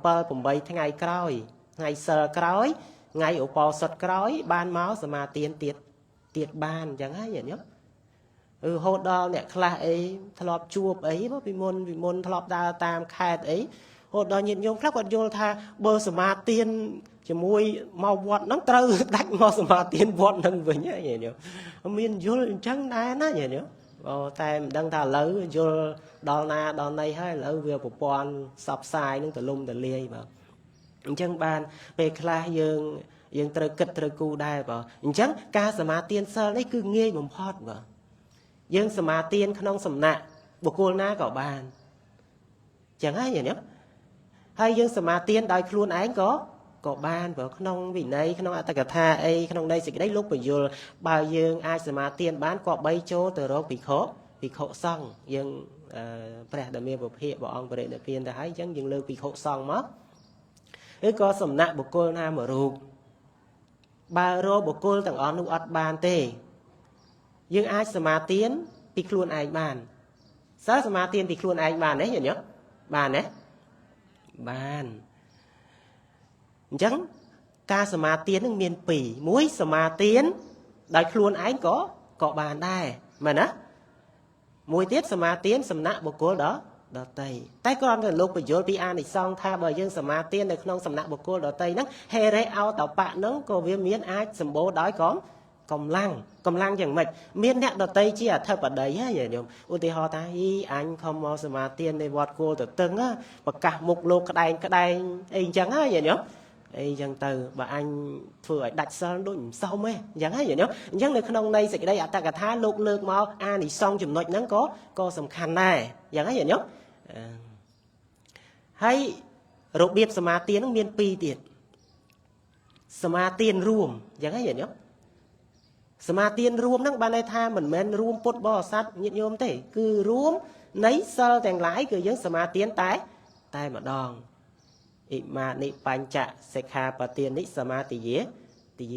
8ថ្ងៃក្រោយថ្ងៃសិលក្រោយថ្ងៃឧបោសថក្រោយបានមកសមាទានទៀតបានអញ្ចឹងហើយញាតិញោមរហូតដល់អ្នកខ្លះអីធ្លាប់ជួបអីពីមុនធ្លាប់ដើរតាមខេត្តអីហូតដល់ញាតិញោមខ្លះគាត់យល់ថាបើសមាទានជាមួយមកវត្តហ្នឹងត្រូវដាច់មកសមាទានវត្តហ្នឹងវិញញាតិញោមមានយល់អញ្ចឹងដែរណាញាតិញោមតែមិនដឹងថាឥឡូវយល់ដល់ណាដល់ណីហើយឥឡូវវាប្រព័ន្ធផ្សព្វផ្សាយនឹងទលំទលាយបាទអញ្ចឹងបានពេលខ្លះយើងត្រូវគិតត្រូវគូដែរបាទអញ្ចឹងការសមាទានសិលនេះគឺងាយបំផុតបាទយើងសមាទានក្នុងសំណាក់បុគ្គលណាក៏បានអញ្ចឹងហើយញាតិញោមហើយយើងសមាទានដោយខ្លួនឯងក៏បានបើក្នុងវិន័យក្នុងអត្តកថាអីក្នុងន័យសេចក្តីលោកបញ្យលបើយើងអាចសមាទានបានក៏បីចូលទៅរកភិក្ខុសង្ឃយើងព្រះដែលមានពភៈព្រះអង្គបរិនិព្វានទៅហើយអញ្ចឹងយើងលើកភិក្ខុសង្ឃមកឬក៏សំណាក់បុគ្គលណាមួយរូបបើរកបុគ្គលទាំងអស់នោះអត់បានទេយើងអាចសមាទានពីខ្លួនឯងបានសិលសមាទានពីខ្លួនឯងបានទេញាតិញោមបានទេបានអញ្ចឹងការសមាទាននឹងមាន2មួយសមាទានដោយខ្លួនឯងក៏បានដែរ mà nè mùi tiết sầm ma tiên sầm nạ bộ cô đó tây tay con thì lúc bây giờ pi an thì xong tha bởi dương sầm ma tiên để không sầm nạ bộ cô đó tây nắng hè rễ ao tàu bạ nắng cô viêm miến ai sầm bố đói có cầm lăng chẳng mệt miến nẹt đó tây chỉ thấp ở đấy á vậy nhung ưu tiên họ ta hi anh không mau sầm ma tiên để vọt cô từ từng á và cả một lô cái đai anh chẳng á vậy nhung ấy chẳng từ bà anh vừa đặt sơn đôi xong ấy chẳng hay vậy nhá chẳng được không đây sẽ cái đây ta cả thá lục lược mau a thì xong chùm nội nắng có sầm khăn này chẳng hay vậy nhá hay rụt biệt sma tiến miên pi tiền sma tiền ruộng chẳng hay vậy nhá sma tiền ruộng năng ban đây tha mình men ruộng pốt bò sát nhiệt nhôm thế cứ ruộng nấy sơ thành lái cứ giống sma tiến tai mà đòn mà nị pan chạ sẽ kha bà tiền nị sama tì dế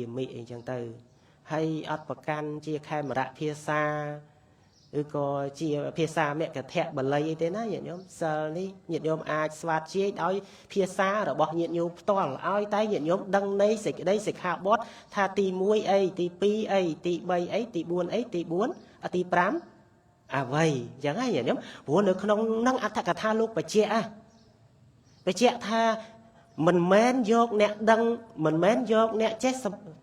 mị chẳng từ hay ớt bạc can chia khai mà rạ phía xa có chia phía xa mẹ cả thẹn bà lấy thế ná nhiệt nhóm sơ ní nhiệt nhóm ai xoát chia đói phía xa rồi bỏ nhiệt nhóm toàn ai tay nhiệt nhóm đăng đây sẽ đây sẽ khá bót tha tì muối ấy tì pi ấy tì bay ấy tì buôn tì pram vậy chẳng hay nhiệt nhóm buồn được không năng ắt cả tha lúc bà chia tha mình men dọc nẹt đăng mình men dọc nẹt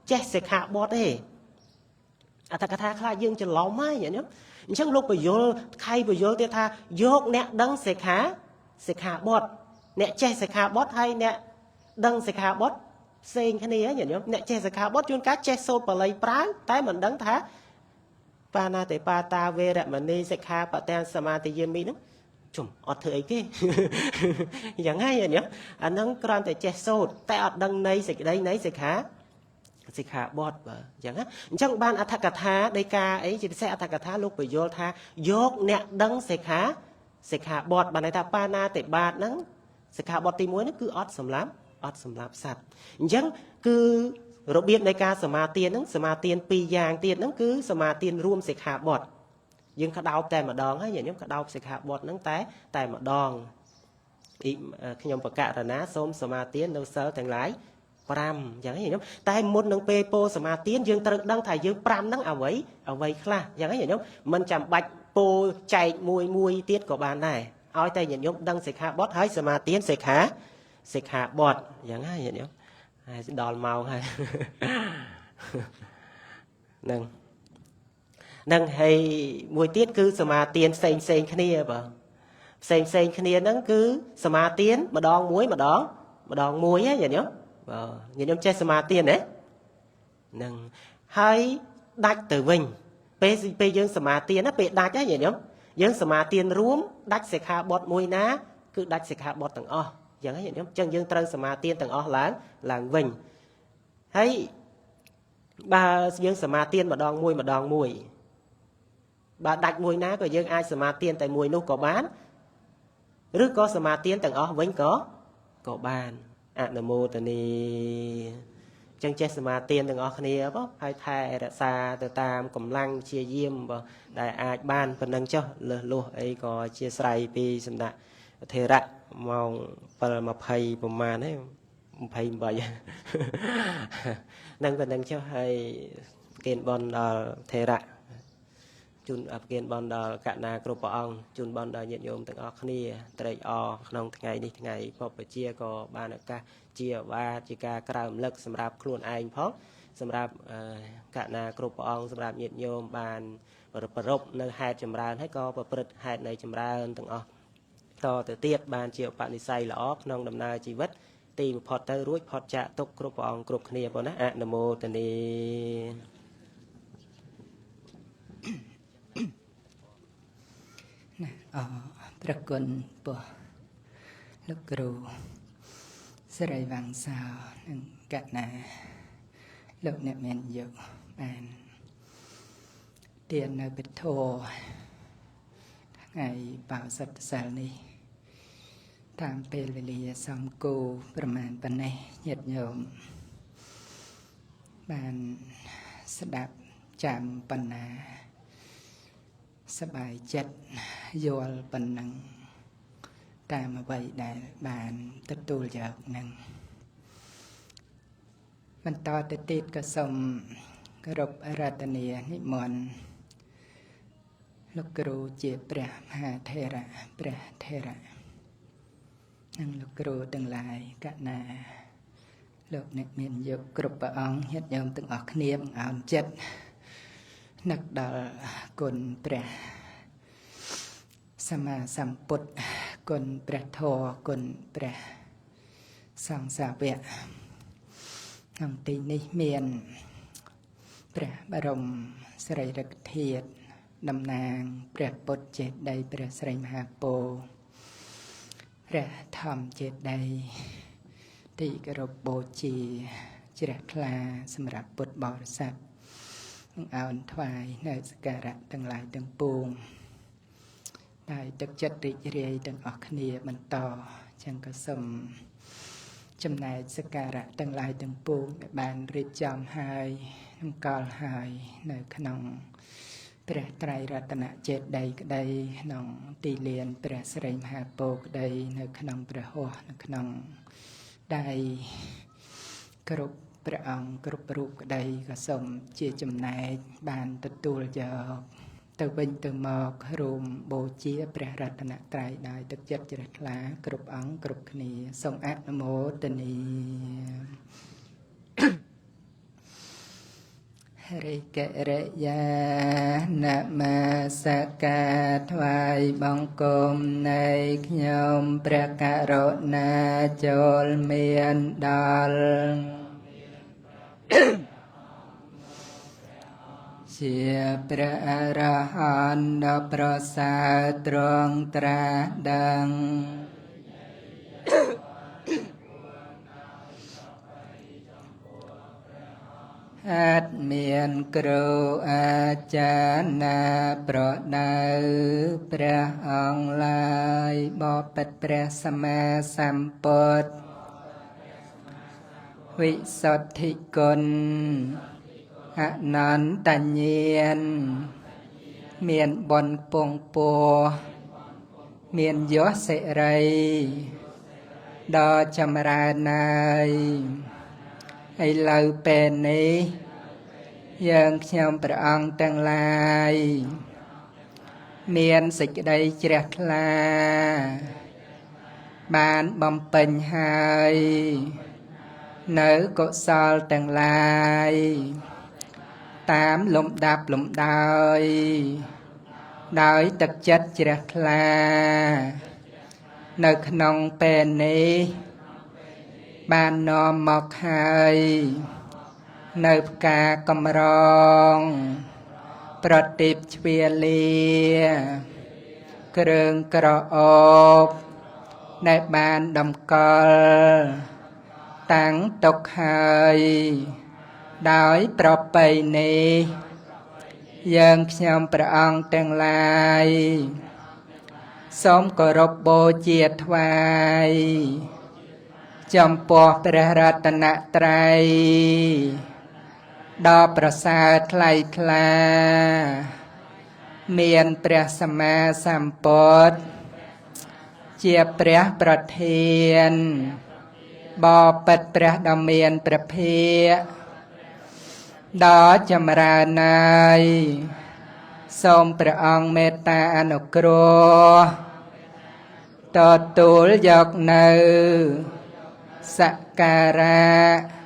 chết sẽ khá bót đấy ta cả tha khai dương cho lỏng mai vậy nhá chẳng lúc bây giờ khai bây giờ thì tha dọc nẹt đăng sẽ khá bót nẹt chết sẽ khá bót hay nẹt đăng sẽ khá bót xên cái này vậy nhá nẹt chết sẽ khá bót chuyên cá chết sốt vào lấy práng tái mình đăng thá pa na te pa ta về đẹp mình đi sẽ khá bà ten samadhi yếm mi đó chùm ọt thử ấy kia chẳng hay vậy nhá anh nâng con tại che sốt tại ọt đăng này sẽ đây nấy sẽ khá bọt và chẳng á chẳng ban athakatha đây ca ấy chỉ sẽ athakatha lúc bây giờ tha dốt nẹt đăng sẽ khá bọt bà này ta pa na tại ba nắng sẽ khá bọt tí muối nó cứ ọt sầm lắm sạch chẳng cứ rồi biết đây ca sma tiền pi giang tiền nó cứ sma tiềnរួមsẽ khá bọt nhưng khá đau tay mà đòn hay vậy nhóm khá đau sẽ khá bọt nắng tay mà đòn khi nhóm bậc cả là ná xôm sma tiến đâu sơ thành lái pram chẳng hay nhóm tay một nâng pe po sma tiến dương tự đăng thải dương pram nắng ở vậy khla chẳng hay nhóm mình chạm bạch po chạy mùi tiết của bạn này oi tay nhận nhóm đăng sẽ khá bọt hay sma tiến sẽ khá bọt chẳng hay nhóm đòn màu hay nâng hay mùi tiết cứ sma tiên xanh khnia bờ xanh khnia nâng cứ sma tiên mà đòn muối á vậy nhớ nhìn ông chơi sma tiên đấy nâng hay đạch từ vinh pe dương sma tiên á pe đạch á vậy nhớ dương sma tiên rúm đạch sẽ khá bọt muối ná cứ đạch sẽ khá bọt tầng o chẳng hay vậy nhớ chân dương trân sma tiên tầng o láng vinh hay ba dương sma tiên mà đòn muối bà đặt mùi ná của dân ai sma tiên tại mùi nu có bán rước có sma tiên tầng ó vẫn có bàn nam mô tỳ ni chân che sma tiên tầng ó khnia bó hai thai đã xa từ tam cầm lăng chia diêm và đại ai ban phần nâng cho lùa ấy có chia sài pi sầm nạ thề rạ mong phần mà phay bầm màn ấy phay vậy nâng phần nâng cho hay kiện bon thề rạ chun áp kiến bọn đào cả na kêu ông chun bọn đào nhiệt nhôm từng óc nia tây o trong ngày phật chia có ba nợ ca chia ba chia ca cào lực sầm rạp khuôn anh phóng sầm rạp cả na kêu ông sầm rạp nhiệt nhôm bàn rộp nơi hai chấm ra hết có và bật hai này chấm ra từng óc to từ tiết bàn chiều bạn đi say là óc trong đầm na chỉ vất tìm phật tới ruột phật chạ tục kêu ông kêu nia bọn á nam mô tỳ niประคุณปะลูกครูสไรวังสาวนึงกะนาลูกเนี่ยมันอยู่บ้านเรียนในปิดโทไงเป่าสัตว์สารนี้ตามเป็นเวลีสองกูประมาณปันในหยัดโยมบ้านสดับจำปัญนาสบายจัดโยลปันนังตามมาใบได้บานตัดตูจากนังมันต่อติดก็สมกรบอาราธเนียนิมนต์ លោកគ្រូជាព្រះមហាថេរៈព្រះថេរៈនិងលោកគ្រូទាំងឡាយកណាលោកអ្នកមានយកគ្រប់ព្រះអង្គញាតិញោមទាំងអស់គ្នាបង្អោនចិត្តនឹកដល់គុណព្រះសម្មាសម្ពុទ្ធគុណព្រះធម៌គុណព្រះសង្ឃសាវកក្នុងទីនេះមានព្រះបរមសារីរិកធាតុតំណាងព្រះពុទ្ធចេតិយព្រះស្រីមហាពោធិ៍ព្រះធម្មចេតិយទីគោរពបូជាជ្រះថ្លាសម្រាប់ពុទ្ធបរិស័ទនឹងអោនថ្វាយនៅសក្ការៈទាំងឡាយទាំងពួងដោយទឹកចិត្តរីករាយទាំងអស់គ្នាបន្តចឹងក៏សូមចំណែកសក្ការៈទាំងឡាយទាំងពួងដែលបានរៀបចំហើយនឹងកលហើយនៅក្នុងព្រះត្រៃរតនចេតិយក្តីក្នុងទីលានព្រះស្រីមហាពោធិ៍ក្តីនៅក្នុងព្រះហស្ថនៅក្នុងដៃគ្រប់ព្រះអង្គគ្រប់រូបក្តីក៏សូមជាចំណែកបានទទួលយកទៅវិញទៅមករួមបូជាព្រះរតនត្រ័យដោយទឹកចិត្តជ្រះថ្លាគ្រប់អង្គគ្រប់គ្នាសូមអនុមោទនារិករិយានមាសការថ្វាយបង្គំនៃខ្ញុំព្រះករុណាចូលមានដល់ជាព្រះអរហន្តដ៏ប្រសើរទ្រង់ត្រាស់ដឹងអត់មានគ្រូអាចារ្យណាប្រដៅព្រះអង្គឡើយបបិទ្ធព្រះសម្មាសម្ពុទ្ធវិសុទ្ធិគុណអនន្តញ្ញាណមានបុណ្យពងពោះមានយសសិរីដ៏ចម្រើនណាយឥឡូវពេលនេះយើងខ្ញុំព្រះអង្គទាំងឡាយមានសេចក្តីជ្រះថ្លាបានបំពេញហើយនៅកុសលទាំងឡាយតាមលំដាប់លំដោយដោយទឹកចិត្តជ្រះថ្លានៅក្នុងពេលនេះបាននាំមកហើយនៅផ្កាកំរងប្រទីបជ្វាលាគ្រឿងក្រអូបដែលបានតម្កល់តាំងទុកហើយដោយប្រពៃណីយើងខ្ញុំព្រះអង្គទាំងឡាយសូមគោរពបូជាថ្វាយចំពោះព្រះរតនត្រ័យដ៏ប្រសើរថ្លៃថ្លាមានព្រះសម្មាសម្ពុទ្ធជាព្រះប្រធានបបិទ្ធព្រះដ៏មានព្រះភិក្ខដ៏ចម្រើនណាយសូមព្រះអង្គមេត្តាអនុគ្រោះទទួលយកនៅសក្ការៈ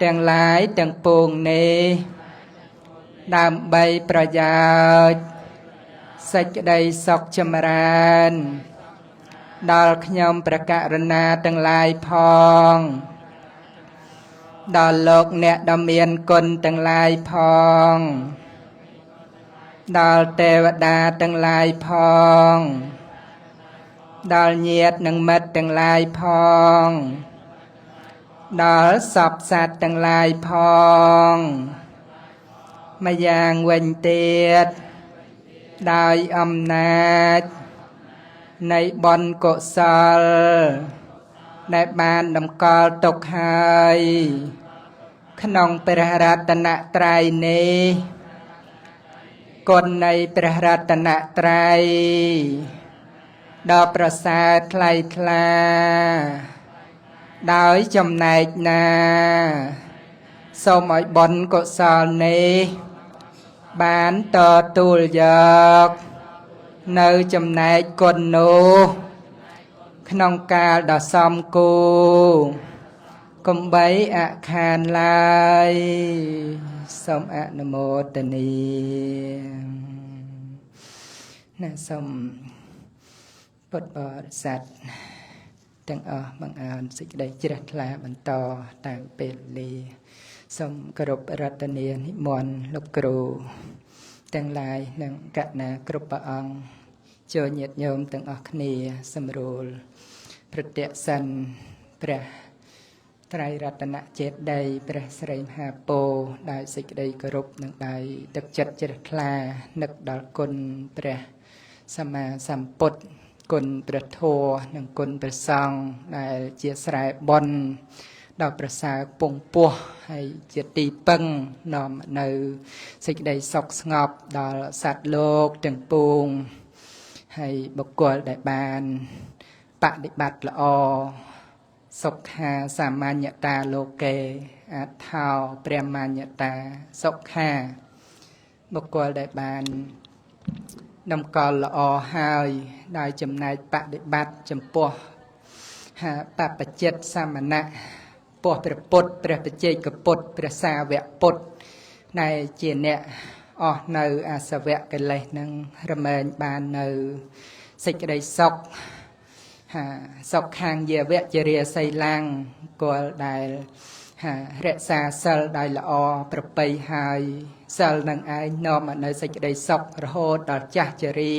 ទាំងឡាយទាំងពួងនេះដើម្បីប្រយោជន៍សេចក្តីសុខចម្រើនដល់ខ្ញុំព្រះករុណាទាំងឡាយផងដល់លោកអ្នកដ៏មានគុណទាំងឡាយផងដល់ទេវតាទាំងឡាយផងដល់ញាតិនិងមិត្តទាំងឡាយផងដល់សពសត្វទាំងឡាយផងម្យ៉ាងវិញទៀតដោយអំណាចនៃបុណ្យកុសលដែលបានតម្កល់ទុកហើយក្នុងព្រះរតនត្រ័យនេះគុណនៃព្រះរតនត្រ័យដ៏ប្រសើរថ្លៃថ្លាដោយចំណែកណាសូមឲ្យបុណ្យកុសលនេះបានទទួលយក នៅចំណែកគុណនោះក្នុងកាលដ៏សមគួរកំបីអខានឡើយសូមអនុមោទនាណាសូមពុទ្ធបរិស័ទទាំងអស់បង្អើនសេចក្តីជ្រះថ្លាបន្តតាមពេលវេលាសូមគោរពរតនានិមន្តលោកគ្រូទាំងឡាយនិងកណាគ្រប់ព្រះអង្គចូលញាតិញោមទាំងអស់គ្នាសម្រួលប្រតិសិនព្រះត្រៃរតនចេតិយព្រះស្រីមហាពោធិ៍ដោយសេចក្តីគោរពនិងដោយទឹកចិត្តជ្រះថ្លានឹកដល់គុណព្រះសម្មាសម្ពុទ្ធគុណព្រះធម៌និងគុណព្រះសង្ឃដែលជាស្រែបុណ្យដល់ប្រសើរពងពោះហើយជាទីពឹងនាំនៅសេចក្តីសុខស្ងប់ដល់សត្វលោកទាំងពួងហើយបុគ្គលដែលបានបដិបត្តិល្អសុខាសាមញ្ញតាលោកេអថោព្រះមញ្ញតាសុខាបុគ្គលដែលបានតម្កល់ល្អហើយដោយចំណែកបដិបត្តិចំពោះបព្វជិតសាមណៈពោះព្រះពុទ្ធព្រះបច្ចេកពុទ្ធព្រះសាវកពុទ្ធដែលជាអ្នកអស់នៅអាសវៈកិលេសនឹងរមែងបាននៅសេចក្តីសុខសុខខាងយាវៈជារាសីឡាំងគល់ដែលរក្សាសិលដោយល្អប្រពៃហើយសិលនឹងឯងនាំមកនៅសេចក្តីសុខរហូតដល់ចាស់ជរា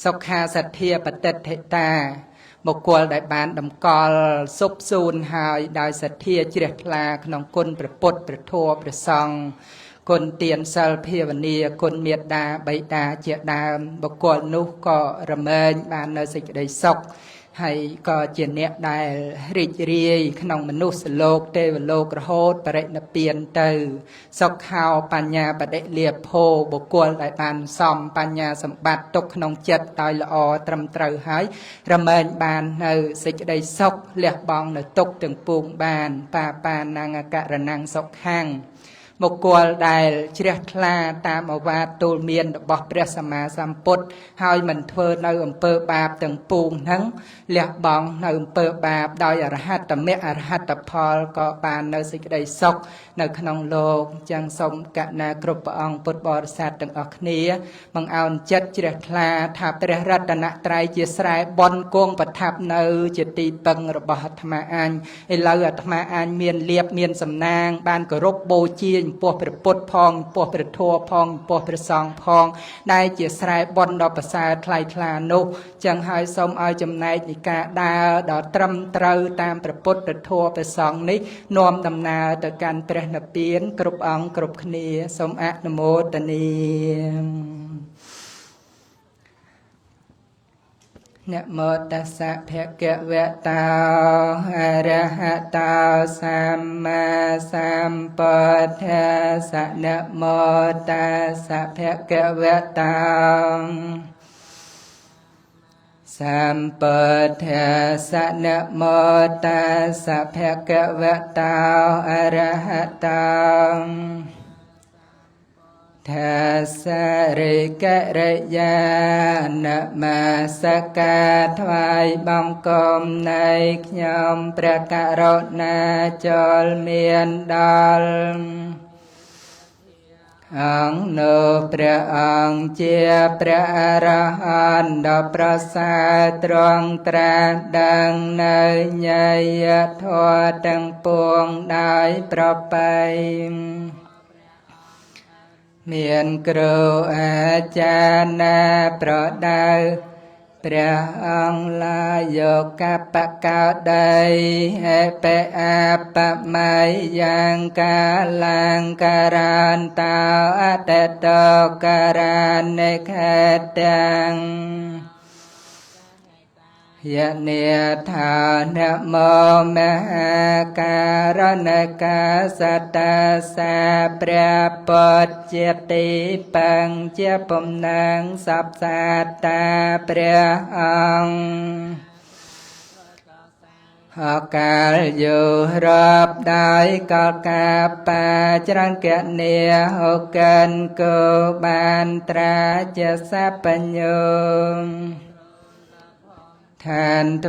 សុខាសទ្ធាបតិដ្ឋិតាបុគ្គលដែលបានតម្កល់សុបសួនហើយដោយសទ្ធាជ្រះថ្លាក្នុងគុណព្រះពុទ្ធព្រះធម៌ព្រះសង្ឃគុណទានសិលភាវនាគុណមេត្តាបិតាជាដើមបុគ្គលនោះក៏រមែងបាននៅសេចក្តីសុខហើយក៏ជាអ្នកដែលរីករាយក្នុងមនុស្សលោកទេវលោករហូតបរិនិព្វានទៅសុខោបញ្ញាបដិលាភោបុគ្គលដែលបានសំបញ្ញាសម្បត្តិទុកក្នុងចិត្តដោយល្អត្រឹមត្រូវហើយរមែងបាននៅសេចក្តីសុខលះបង់នៅទុកទាំងពួងបានបាណាងករណងសុខាំងបុគ្គលដែលជ្រះថ្លាតាមឱវាទទូលមានរបស់ព្រះសម្មាសម្ពុទ្ធហើយមិនធ្វើនៅអំពើបាបទាំងពួងហ្នឹងលះបង់នៅអំពើបាបដោយអរហត្តមគ្គអរហត្តផលក៏បាននៅសេចក្តីសុខនៅក្នុងលោកចឹងសូមកណាគ្រប់ព្រះអង្គពុទ្ធបរិស័ទទាំងអស់គ្នាបង្អោនចិត្តជ្រះថ្លាថាព្រះរតនត្រ័យជាស្រែបុណ្យគង់ប្រថាប់នៅជាទីពឹងរបស់អាត្មាអញឥឡូវអាត្មាអញមានលៀបមានសំណាងបានគោរពបូជាចំពោះព្រះពុទ្ធផងចំពោះព្រះធម៌ផងចំពោះព្រះសង្ឃផងដែលជាស្រែបុណ្យដ៏ប្រសើរថ្លៃថ្លានោះចឹងហើយសូមឲ្យចំណែកនៃការដើរដ៏ត្រឹមត្រូវតាមព្រះពុទ្ធព្រះធម៌ព្រះសង្ឃនេះនាំដំណើរទៅកាន់ព្រះនិព្វានគ្រប់អង្គគ្រប់គ្នាសូមអនុមោទនាนะโมตัสสะภะคะวะโตอะระหะโตสัมมาสัมพุทธัสสะนะโมตัสสะภะคะวะโตสัมพุทธัสสะนะโมตัสสะภะคะวะโตอะระหะโตทัสสะริกะระยานะมาสการถวายบังคมในខ្ញុំព្រះករុណាចលមានដល់អង្គនោះព្រះអង្គជាព្រះអរហន្តដ៏ប្រសើរទ្រង់ត្រាស់ដឹងនៅញយធម៌ទាំងពួងដោយប្រពៃមានគ្រូអាចារ្យណាប្រដៅព្រះអង្គឡាយកកបកោដីហេបេអបម័យយ៉ាងកាលាងការ៉ានតោអតតោការ៉ានិខេតាំងយនេថានមោមហាការណកាសតសាព្រះពុទ្ធជាទីពឹងជាពំណាងសពសាតាព្រះអង្គ อากาลอยู่รอบได้กอกาปาจรังเกเนียหกันโกบานตราจะสัพปัญโยทานเถ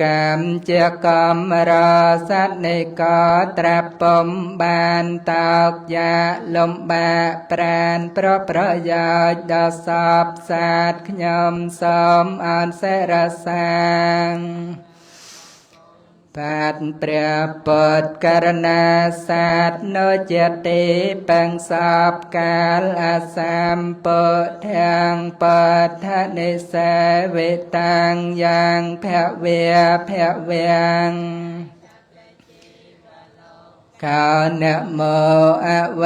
กรรมเจกรรมรอสัตในกอตระปมบานตอกยาลมบาปราณเพราะประโยชน์ดอสอบศาสตร์ขยมสมอ่อนเสรสางปัดเปรียบปดการณาศาสตร์โนเจติปังสอบกาลอาสามปดทางปดทะนิสเวตังยังแผ่เวียแผ่เวียงข้าวเนโมอเว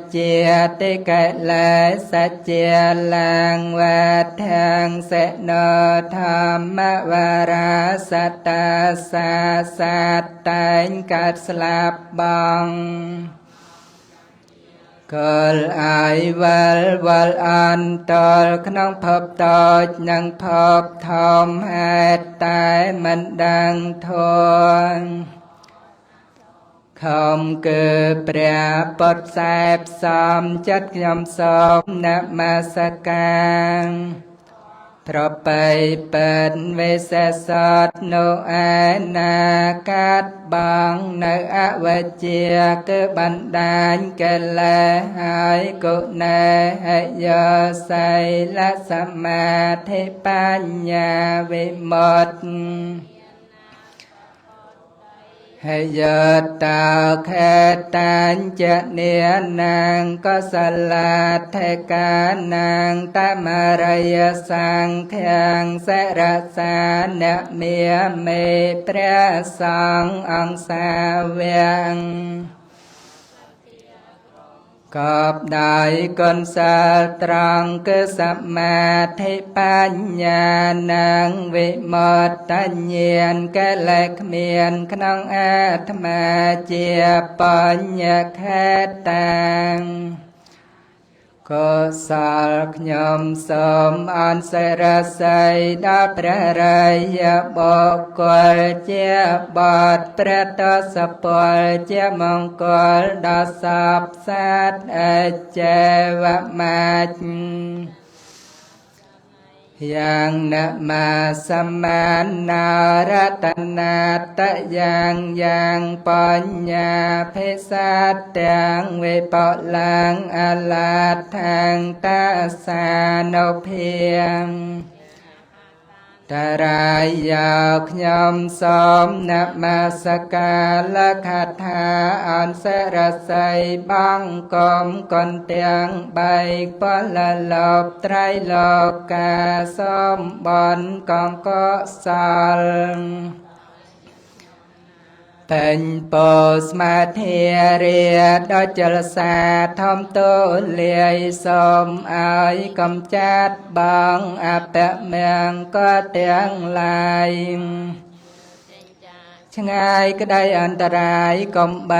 เจียติกะเลสัจเจลังวัฏทางเสนธรรมวาราสตาสาสัตตัญกัดสลับบองกลไอวัลวัลอันตอลขนองพบตอดนังพบทอมหายตายมันดังทนคำเกิดเปรียบปดแสบสอมจัดยมสมนมาสการเพราะไปเป็นเวสสดโนอานากัดบังในอวเจียกบันดาลแก่ละหายกุณาให้ยอใสละสมาธิปัญญาวิมุตติให้ยอดตาแค่ตันจะเนียนางก็สลัดเทกานางตามารยสังแข็งเสรสาเนเมียเมเปรสององสาเวียงกอบได้กนสาตรองคือสัมมาทิปัญญานังวิมุตตัญเยียนแก่เลขเมียนขนองอาตมาเจียปัญญาแค่ตังก็สาลขยมสมอันเสรใสดาประไรยบอกกลเจียบอดประตสปอลเจียมงกลดาสับสัตเอเจวมาจยังนะมาสมานนารัตนาตะยังปัญญาเพสัตตังเวปะลังอาลาทางตาสานเพียงตรายยาวขยมสมนมาสการะคาถาอันเสรใสบังกอมก่อนเตียงใบปะละลบไตรโลกาสมบอนกองก็สาลเป็นโปสมาเทียเรียดจลสาทอมโตเลียสมอายกำจัดบังอาเปะเมืองก็เตียงลายช่างไงก็ได้อันตรายกำใบ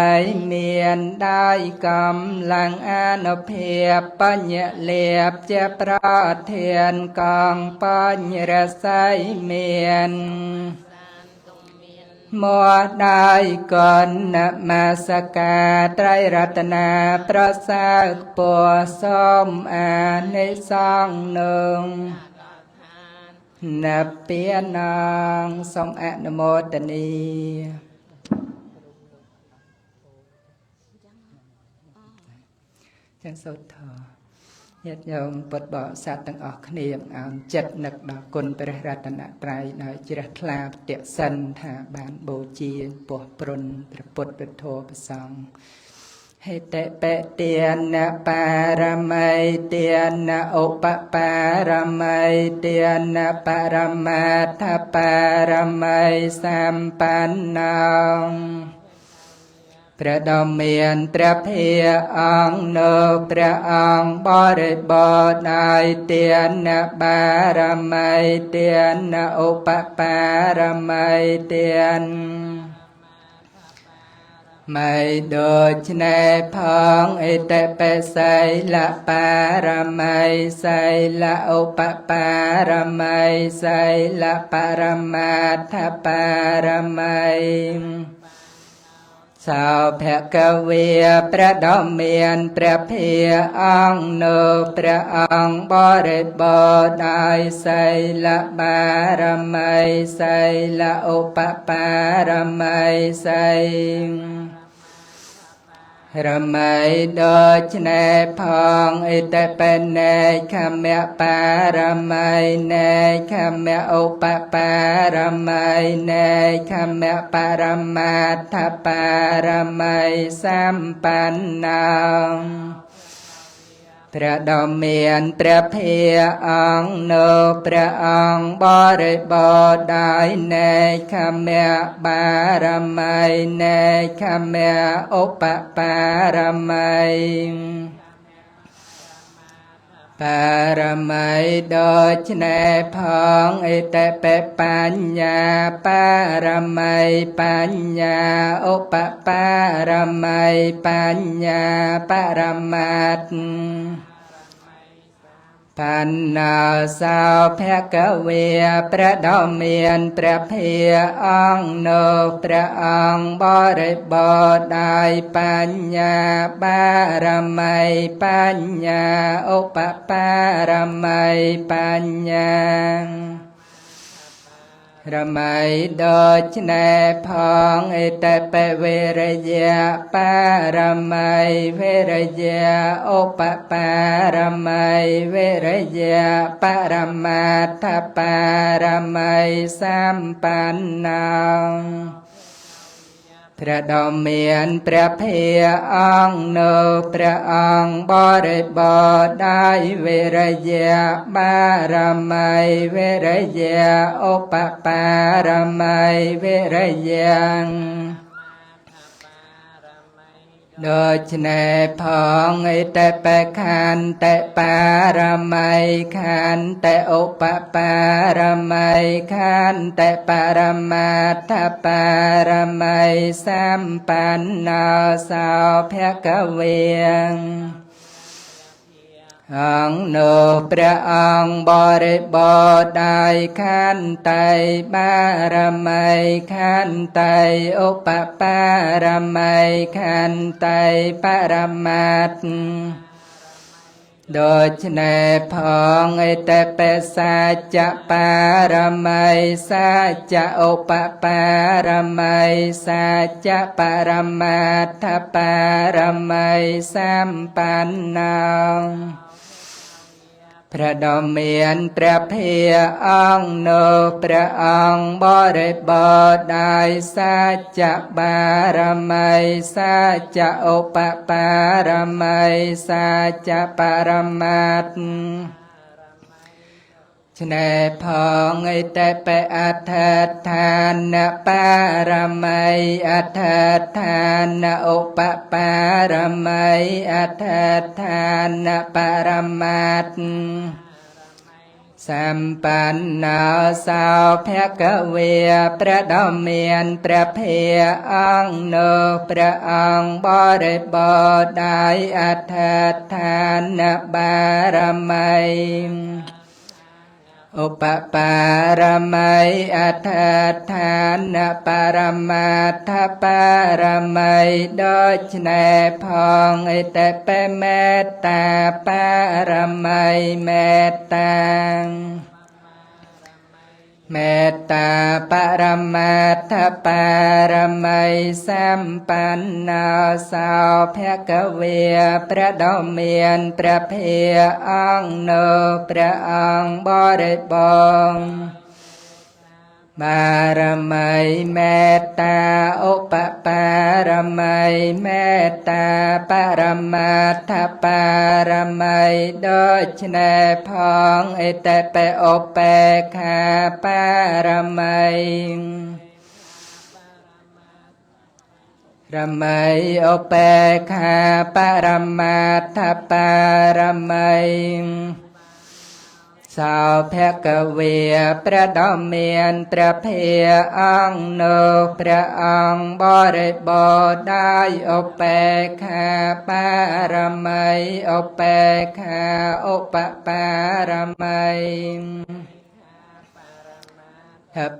เมียนได้กำลังอานุเพียบปัญญเลียบเจ็บรอดเทียนกองปัญญระไสเมียนมัวได้ก่อนนมาสการไตรรัตนาพระสาปัวส้มอาในสองหนึ่งนับเปียนางทรงอนุโมทนีจังสุดทอญาติโยมปดบ่อสัตว์ตั้งออกเนียงอ่านจัดหนักดอกกุลพระรัตนตรัยโดยจิรคลาเตะสันถาบานโบจีปวปรนพระพุทธพระโทพระสงฆ์ให้เตะเปะเตียนนะปารมัยเตียนนะอุปปารมัยเตียนนะปารมาทปารมัยสัมปันนังพระดมเมียนพระเพียองโนพระองค์บริบทไอเตียนนะบารมัยเตียนนะอุปปารมัยเตียน ไม่โดยในพองอิเตเปไสละปารมัยไสละอุปปารมัยไสละปรมาทปารมัยสาวแพกเวียประดอมเมียนประเพียองโนประองบริบได้ไสละบารมัยไสละอุปปารมัยไสรมัยโดยในพองอิเตเป็นในขมะปารมัยในขมะอุปปารมัยในขมะปรมาทปารมัยสัมปันนังพระดอมเมียนพระเพียองโนพระองบริบได้ในขมะบารมัยในขมะอุปปารมัยปารมัยโดยในพองอิเตเปปัญญาปารมัยปัญญาอุปปารมัยปัญญาปรมัตถ์ปันนาสาวแพกเวียประดอมเมียนประเพียองโนประองบริบได้ปัญญาบารมัยปัญญาอุปปารมัยปัญญารมัยโดยในพองอิเตเปเวรยะปารมัยเวรยะอุปปารมัยเวรยะปรมาทปารมัยสัมปันนังพระดอมเมียนพระเพียองโนพระองบริบได้เวรยะบารมัยเวรยะอุปปารมัยเวรยะโดยในพองอิเตเปขันเตปารมัยขันเตอุปปารมัยขันเตปรมาทปารมัยสัมปันนาสาวแพกเวียงองโนพระองบริบได้ขันไตบารมัยขันไตอุปปารมัยขันไตปรมัตถ์โดยในพองอิเตเปสัจจะปารมัยสัจจะอุปปารมัยสัจจะปรมาทปารมัยสัมปันนังพระดอมเมียนพระเพียองโนพระองบริบได้สัจจะบารมัยสัจจะอุปปารมัยสัจจะปรมัตถ์ในพองอิเตเปอัฏฐทานปารมัยอัฏฐทานอุปปารมัยอัฏฐทานปรมัตถ์สัมปันนาสาวแพกเวียประดอมเมียนประเพียองโนประองบริบได้อัฏฐทานบารมัยอุปปารมัยอัฏฐทานปรมาทปารมัยโดยในพองอิเตเปเมตตาปารมัยเมตตาเมตตาปรมาทปารมัยสัมปันนาสาวแพกเวียประดอมเมียนประเพียองโนประองบริบบารมัยเมตตาอุปปารมัยเมตตาปรมาทปารมัยโดยในพองอิเตเปโอเปคาปารมัยรมัยโอเปคาปรมาทปารมัย สาวแพกกเวียประดอมเมียนประเพอังโนพระอังบริบได้อเปคาปารมัยอเปคาอุปปารมัย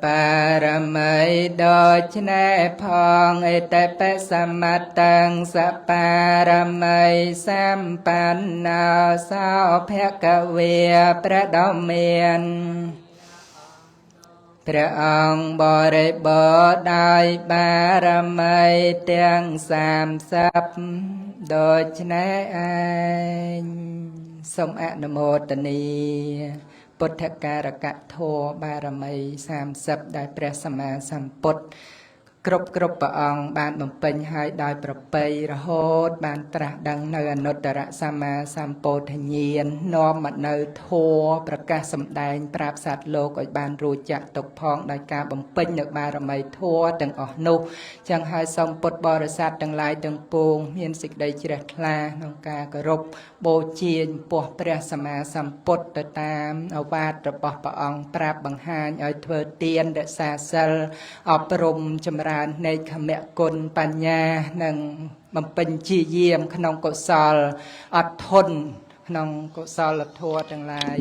ปารมัยโดยชนะพองไอแต่เปสมัตตังสปารมัยสัมปันนาสาวแพกเวียประดอมเมียนพระองค์บริบได้บารมัยเตียง30โดยชนะสมอนุโมทนีพุทธการกะโทบารมี30ได้ព្រះសម្មាសម្ពុទ្ធគ្រប់ព្រះអង្គបានបំពេញហើយដោយប្រពៃរហូតបានត្រាស់ដឹងនៅអនុត្តរសម្មាសម្ពោធញ្ញាណនាំមកនៅធម៌ប្រកាសសម្ដែងប្រាប់សត្វលោកឲ្យបានរួចចាក់ទុកផងដោយការបំពេញនៅបារមីធម៌ទាំងអស់នោះចឹងហើយសូមពុទ្ធបរិស័ទទាំងឡាយទាំងពួងមានសេចក្តីជ្រះថ្លាក្នុងការគោរពបូជាចំពោះព្រះសម្មាសម្ពុទ្ធទៅតាមឱវាទរបស់ព្រះអង្គប្រាប់បង្ហាញឲ្យធ្វើទានរក្សាសិលអប់រំចម្រើននៃខមគុណបញ្ញានិងបំពេញជាយាមក្នុងកុសលអត់ធន់ក្នុងកុសលធម៌ទាំងឡាយ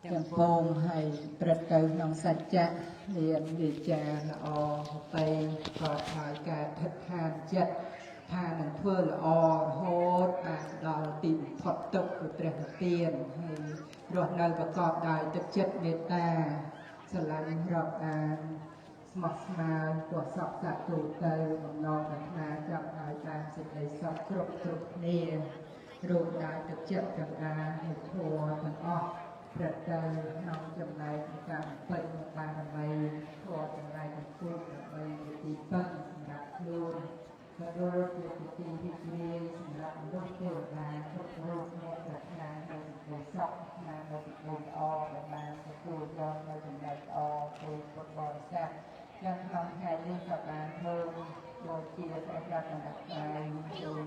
ទាំងពងឲ្យប្រព្រឹត្តទៅក្នុងសច្ចៈមានវិជ្ជាល្អទៅប្រកបដោយការថិតឋានចិត្តថានឹងធ្វើល្អរហូតបានដល់ទីផុតទុក្ខគឺព្រះនិព្វានហើយរស់នៅប្រកបដោយទឹកចិត្តមេត្តាស្រឡាញ់រាប់អានស្មោះស្ម័គ្រពោះសពសត្វទូទៅបំណងប្រាថ្នាចង់ឲ្យតាមសេចក្តីសុខគ្រប់គ្នារួមដោយទឹកចិត្តទាំងអានៃធម៌ទាំងអស់ប្រតិក្នុងចំណែកការពេញបារមីធម៌ទាំងឡាយទាំងពួងដើម្បីជាទីពឹងសម្រាប់ខ្លួនក៏ដូចជាទីរីករាយសម្រាប់មនុស្សទេវតាគ្រប់រូបអ្នកប្រាថ្នានៅសេចក្តីសុខនៅសេចក្តីល្អដែលបានទទួលយកនៅចំណែកល្អពីពុទ្ធបរិស័ទយ៉ាងក្នុងថ្ងៃនេះក៏បានធ្វើដូចជាព្រះរតនត្រ័យដូច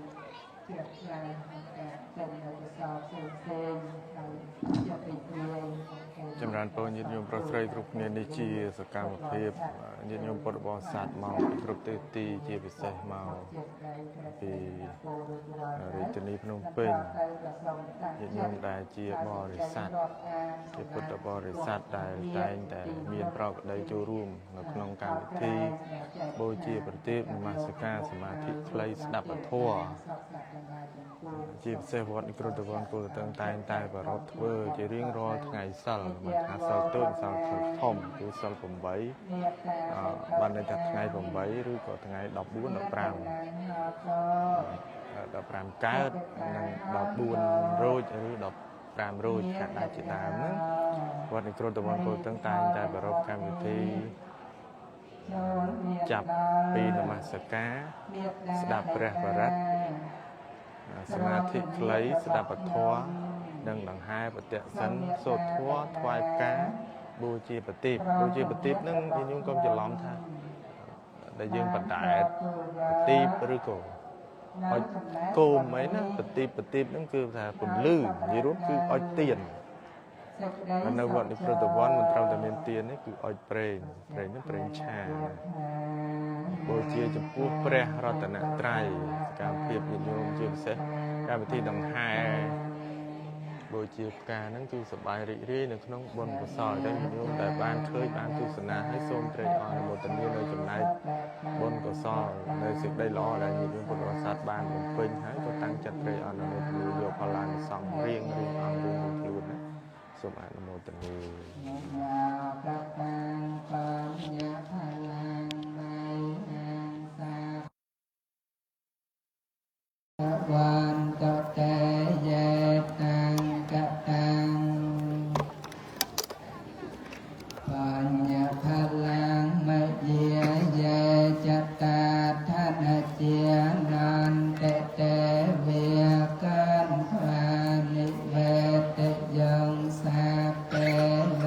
ជាផ្សាយក្នុងការចេញនៅកសលផ្សេងៗហើយចិត្តរីករាយចម្រើនពរញាតិញោមប្រុសស្រីគ្រប់គ្នានេះជាសកម្មភាពញាតិញោមពុទ្ធបរិស័ទមកពីគ្រប់ទិសទីជាពិសេសមកពីរាជធានីភ្នំពេញញាតិញោមដែលជាបរិស័ទជាពុទ្ធបរិស័ទដែលតែងតែមានប្រកបដីចូលរួមនៅក្នុងកម្មវិធីបូជាប្រតិបត្តិនមស្ការសមាធិខ្លីស្ដាប់ធម៌ជាពិសេសវត្តនិគ្រតវត្តគោលតែងតែប្រារព្ធធ្វើជារៀងរាល់ថ្ងៃសិលមិនថាសិលតូចសិលធំគឺសិល8បានន័យថាថ្ងៃ8ឬក៏ថ្ងៃ14 15កើតនិង14រោចឬ15រោចកាត់ដាច់ជាដើមហ្នឹងវត្តនិគ្រតវត្តគោលតែងតែប្រារព្ធកម្មវិធីចាប់ពីនមស្ការស្ដាប់ព្រះបរិត្តសមាធិខ្លីស្ដាប់ធម៌និងដង្ហែបតិសិនសូត្រធម៌ថ្វាយផ្កាបូជាប្រទីបហ្នឹងញាតិញោមកុំច្រឡំថាដែលយើងបដែតប្រទីបឬក៏អុជគោមអីណាប្រទីបហ្នឹងគឺថាពន្លឺនិយាយរួមគឺអុជទៀននៅវត្តនេះប្រតិវត្តមិនត្រូវតែមានទៀនទេគឺអុជប្រេងហ្នឹងប្រេងឆាបូជាចំពោះព្រះរតនត្រ័យសកម្មភាពញាតិញោមជាពិសេសកម្មវិធីដង្ហែបូជាផ្កាហ្នឹងគឺសប្បាយរីករាយនៅក្នុងបុណ្យកុសលដែលញាតិញោមដែលបានឃើញបានទស្សនាហើយសូមត្រេកអរអនុមោទនានៅចំណែកបុណ្យកុសលនៅសេចក្តីល្អដែលញាតិញោមពុទ្ធបរិស័ទបានបំពេញហើយក៏តាំងចិត្តត្រេកអរអនុមោទនាយកផលឡានសង្ឃរៀងអង្គខ្លួនណាសូមអនុមោទនាวันตะเตเยตังกะตังปัญญาพลังมะเยเยจัตตาทันเจียนันเตเตเวกันภานิเวตยงสาเปโล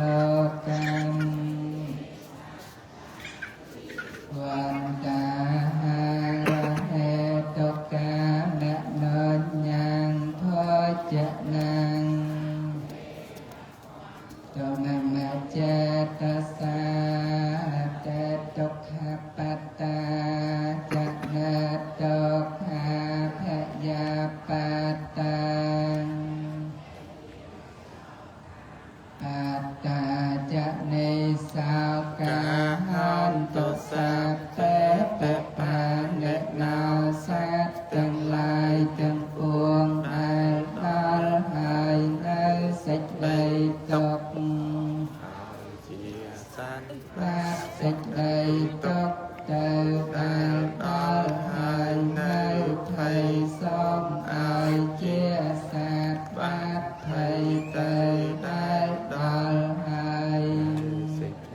กัน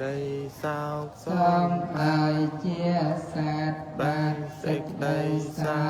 ដីសោក សូមឲ្យជាសត្វបានសេចក្តីសោក